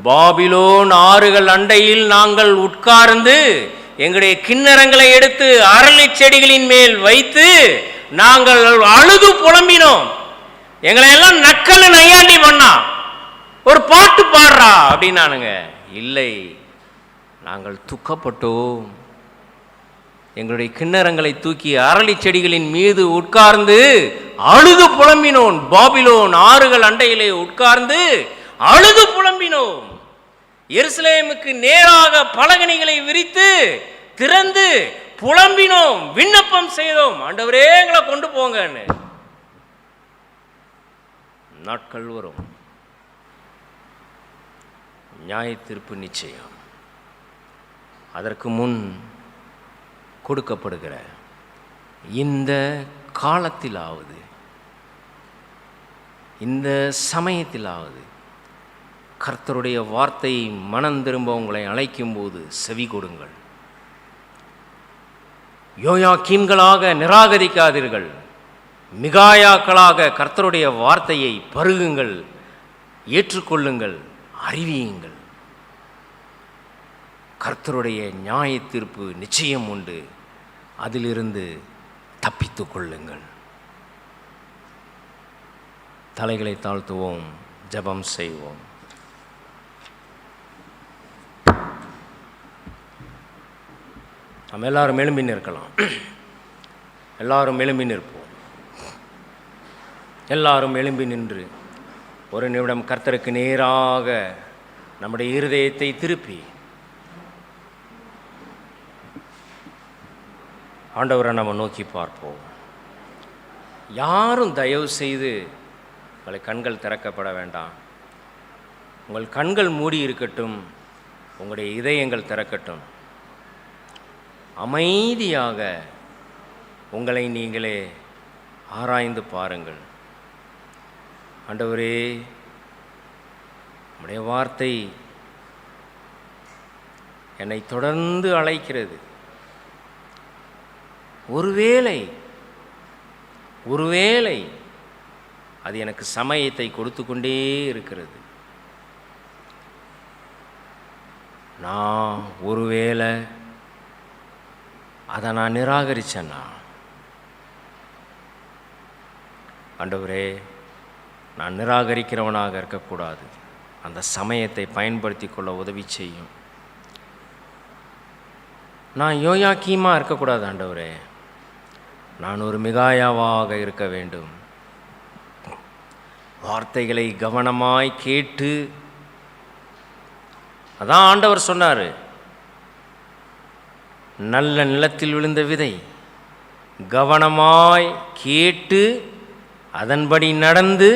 பாபிலோன் ஆறுகள் அண்டையில் நாங்கள் உட்கார்ந்து எங்களுடைய கிண்ணறங்களை எடுத்து அரளி செடிகளின் மேல் வைத்து நாங்கள் அழுது புலம்பினோம். எங்களை எல்லாம் நக்கல் நையாண்டி பண்ணா, ஒரு பாட்டு பாடுறா அப்படின்னானுங்க. இல்லை, நாங்கள் துக்கப்பட்டோம். எங்களுடைய கிண்ணறங்களை தூக்கி அரளி செடிகளின் மீது உட்கார்ந்து அழுது புலம்பினோம். பாபிலோன் ஆறுகள் அண்டையிலே உட்கார்ந்து அழுது புலம்பினோம். எருசலேமுக்கு நேராக பலகணிகளை விரித்து திறந்து புலம்பினோம், விண்ணப்பம் செய்தோம், ஆண்டவரே எங்களை கொண்டு போங்கன்னு. நாட்கள் வரும், நியாய தீர்ப்பு நிச்சயம். அதற்கு முன் கொடுக்கப்படுகிற இந்த காலத்திலாவது, இந்த சமயத்திலாவது கர்த்தருடைய வார்த்தை மனம் திரும்ப உங்களை அழைக்கும் போது செவி கொடுங்கள். யோயாக்கீம்களாக நிராகரிக்காதீர்கள். மிகாயாக்களாக கர்த்தருடைய வார்த்தையை பருகுங்கள், ஏற்றுக்கொள்ளுங்கள், அறிவியுங்கள். கர்த்தருடைய நியாய தீர்ப்பு நிச்சயம் உண்டு. அதிலிருந்து தப்பித்து கொள்ளுங்கள். தலைகளை தாழ்த்துவோம், ஜெபம் செய்வோம். நம்ம எல்லாரும் எழும்பி நிற்கலாம். எல்லாரும் எழும்பி நிற்போம். எல்லாரும் எழும்பி நின்று ஒரு நிமிடம் கர்த்தருக்கு நேராக நம்முடைய இருதயத்தை திருப்பி ஆண்டவரை நம்ம நோக்கி பார்ப்போம். யாரும் தயவு செய்து உங்களை கண்கள் திறக்கப்பட வேண்டாம். உங்கள் கண்கள் மூடி இருக்கட்டும், உங்களுடைய இதயங்கள் திறக்கட்டும். அமைதியாக உங்களை நீங்களே ஆராய்ந்து பாருங்கள். ஆண்டவரே, உம்முடைய வார்த்தை என்னை தொடர்ந்து அழைக்கிறது. ஒருவேளை அது எனக்கு சமயத்தை கொடுத்து கொண்டே இருக்கிறது. நான் ஒருவேளை அதை நான் நிராகரிச்சேன்னா, ஆண்டவரே, நான் நிராகரிக்கிறவனாக இருக்கக்கூடாது. அந்த சமயத்தை பயன்படுத்தி கொள்ள உதவி செய்யும். நான் யோயாக்கீமாக இருக்கக்கூடாது ஆண்டவரே, நான் ஒரு மிகாயாவாக இருக்க வேண்டும். வார்த்தைகளை கவனமாய் கேட்டு, அதான் ஆண்டவர் சொன்னார், நல்ல நிலத்தில் விழுந்த விதை, கவனமாய் கேட்டு அதன்படி நடந்து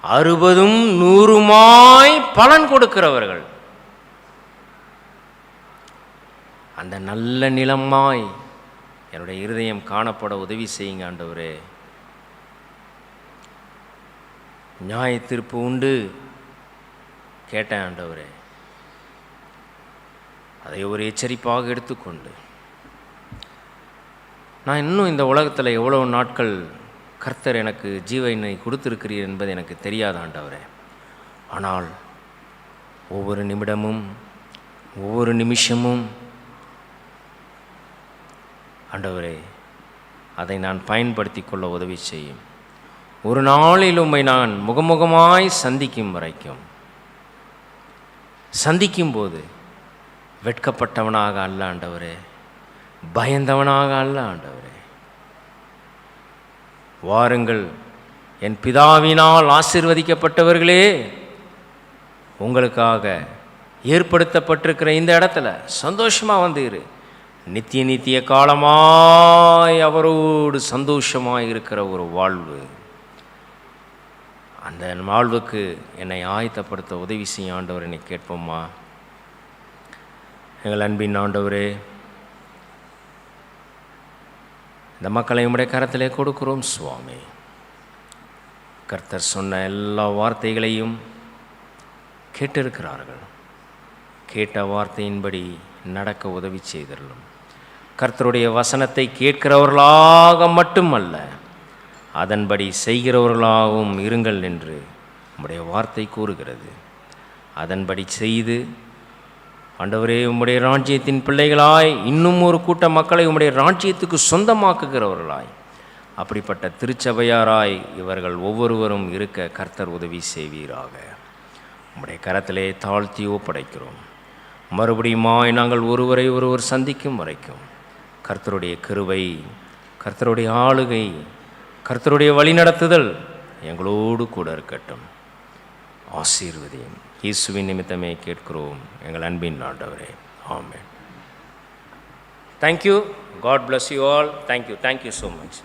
60ம் 100மாய் பலன் கொடுக்கிறவர்கள். அந்த நல்ல நிலமாய் என்னுடைய இருதயம் காணப்பட உதவி செய்யுங்க ஆண்டவரே. நியாய தீர்ப்பு உண்டு கேட்டேன் ஆண்டவரே. அதை ஒரு எச்சரிப்பாக எடுத்துக்கொண்டு நான் இன்னும் இந்த உலகத்தில் எவ்வளவு நாட்கள் கர்த்தர் எனக்கு ஜீவனை கொடுத்திருக்கிறீர் என்பது எனக்கு தெரியாத ஆண்டவரே. ஆனால் ஒவ்வொரு நிமிடமும் ஒவ்வொரு நிமிஷமும் ஆண்டவரே அதை நான் பயன்படுத்தி கொள்ள உதவி செய்யும். ஒரு நாளில் உம்மை நான் முகமுகமாய் சந்திக்கும் வரைக்கும், சந்திக்கும்போது வெட்கப்பட்டவனாக அல்ல ஆண்டவரே, பயந்தவனாக அல்ல ஆண்டவரே. வாருங்கள் என் பிதாவினால் ஆசீர்வதிக்கப்பட்டவர்களே, உங்களுக்காக ஏற்படுத்தப்பட்டிருக்கிற இந்த இடத்துல சந்தோஷமாக வந்து இரு. நித்திய நித்திய காலமாய் அவரோடு சந்தோஷமாய் இருக்கிற ஒரு வாழ்வு, அந்த வாழ்வுக்கு என்னை ஆயத்தப்படுத்த உதவி செய்ய ஆண்டவர் என்னை கேட்போம்மா. எங்கள் அன்பின் ஆண்டவரே, இந்த மக்களை உம்முடைய கரத்திலே கொடுக்கிறோம் சுவாமி. கர்த்தர் சொன்ன எல்லா வார்த்தைகளையும் கேட்டிருக்கிறார்கள். கேட்ட வார்த்தையின்படி நடக்க உதவி செய்தருளும். கர்த்தருடைய வசனத்தை கேட்கிறவர்களாக மட்டுமல்ல, அதன்படி செய்கிறவர்களாகவும் இருங்கள் என்று உம்முடைய வார்த்தை கூறுகிறது. அதன்படி செய்து ஆண்டவரே, உம்முடைய ராஜ்யத்தின் பிள்ளைகளாய் இன்னும் ஒரு கூட்ட மக்களை உம்முடைய ராஜ்யத்துக்கு சொந்தமாக்குகிறவர்களாய், அப்படிப்பட்ட திருச்சபையாராய் இவர்கள் ஒவ்வொருவரும் இருக்க கர்த்தர் உதவி செய்வீராக. உம்முடைய கரத்திலே தாழ்த்தி ஒப்படைக்கிறோம். மறுபடியுமாய் நாங்கள் ஒருவரை ஒருவர் சந்திக்கும் வரைக்கும் கர்த்தருடைய கிருபை, கர்த்தருடைய ஆளுகை, கர்த்தருடைய வழிநடத்துதல் எங்களோடு கூட இருக்கட்டும். ஆசீர்வதியும். இயேசுவின் நிமித்தமே கேட்கிறோம் எங்கள் அன்பின் ஆண்டவரே. Amen. Thank you. God bless you all. Thank you so much.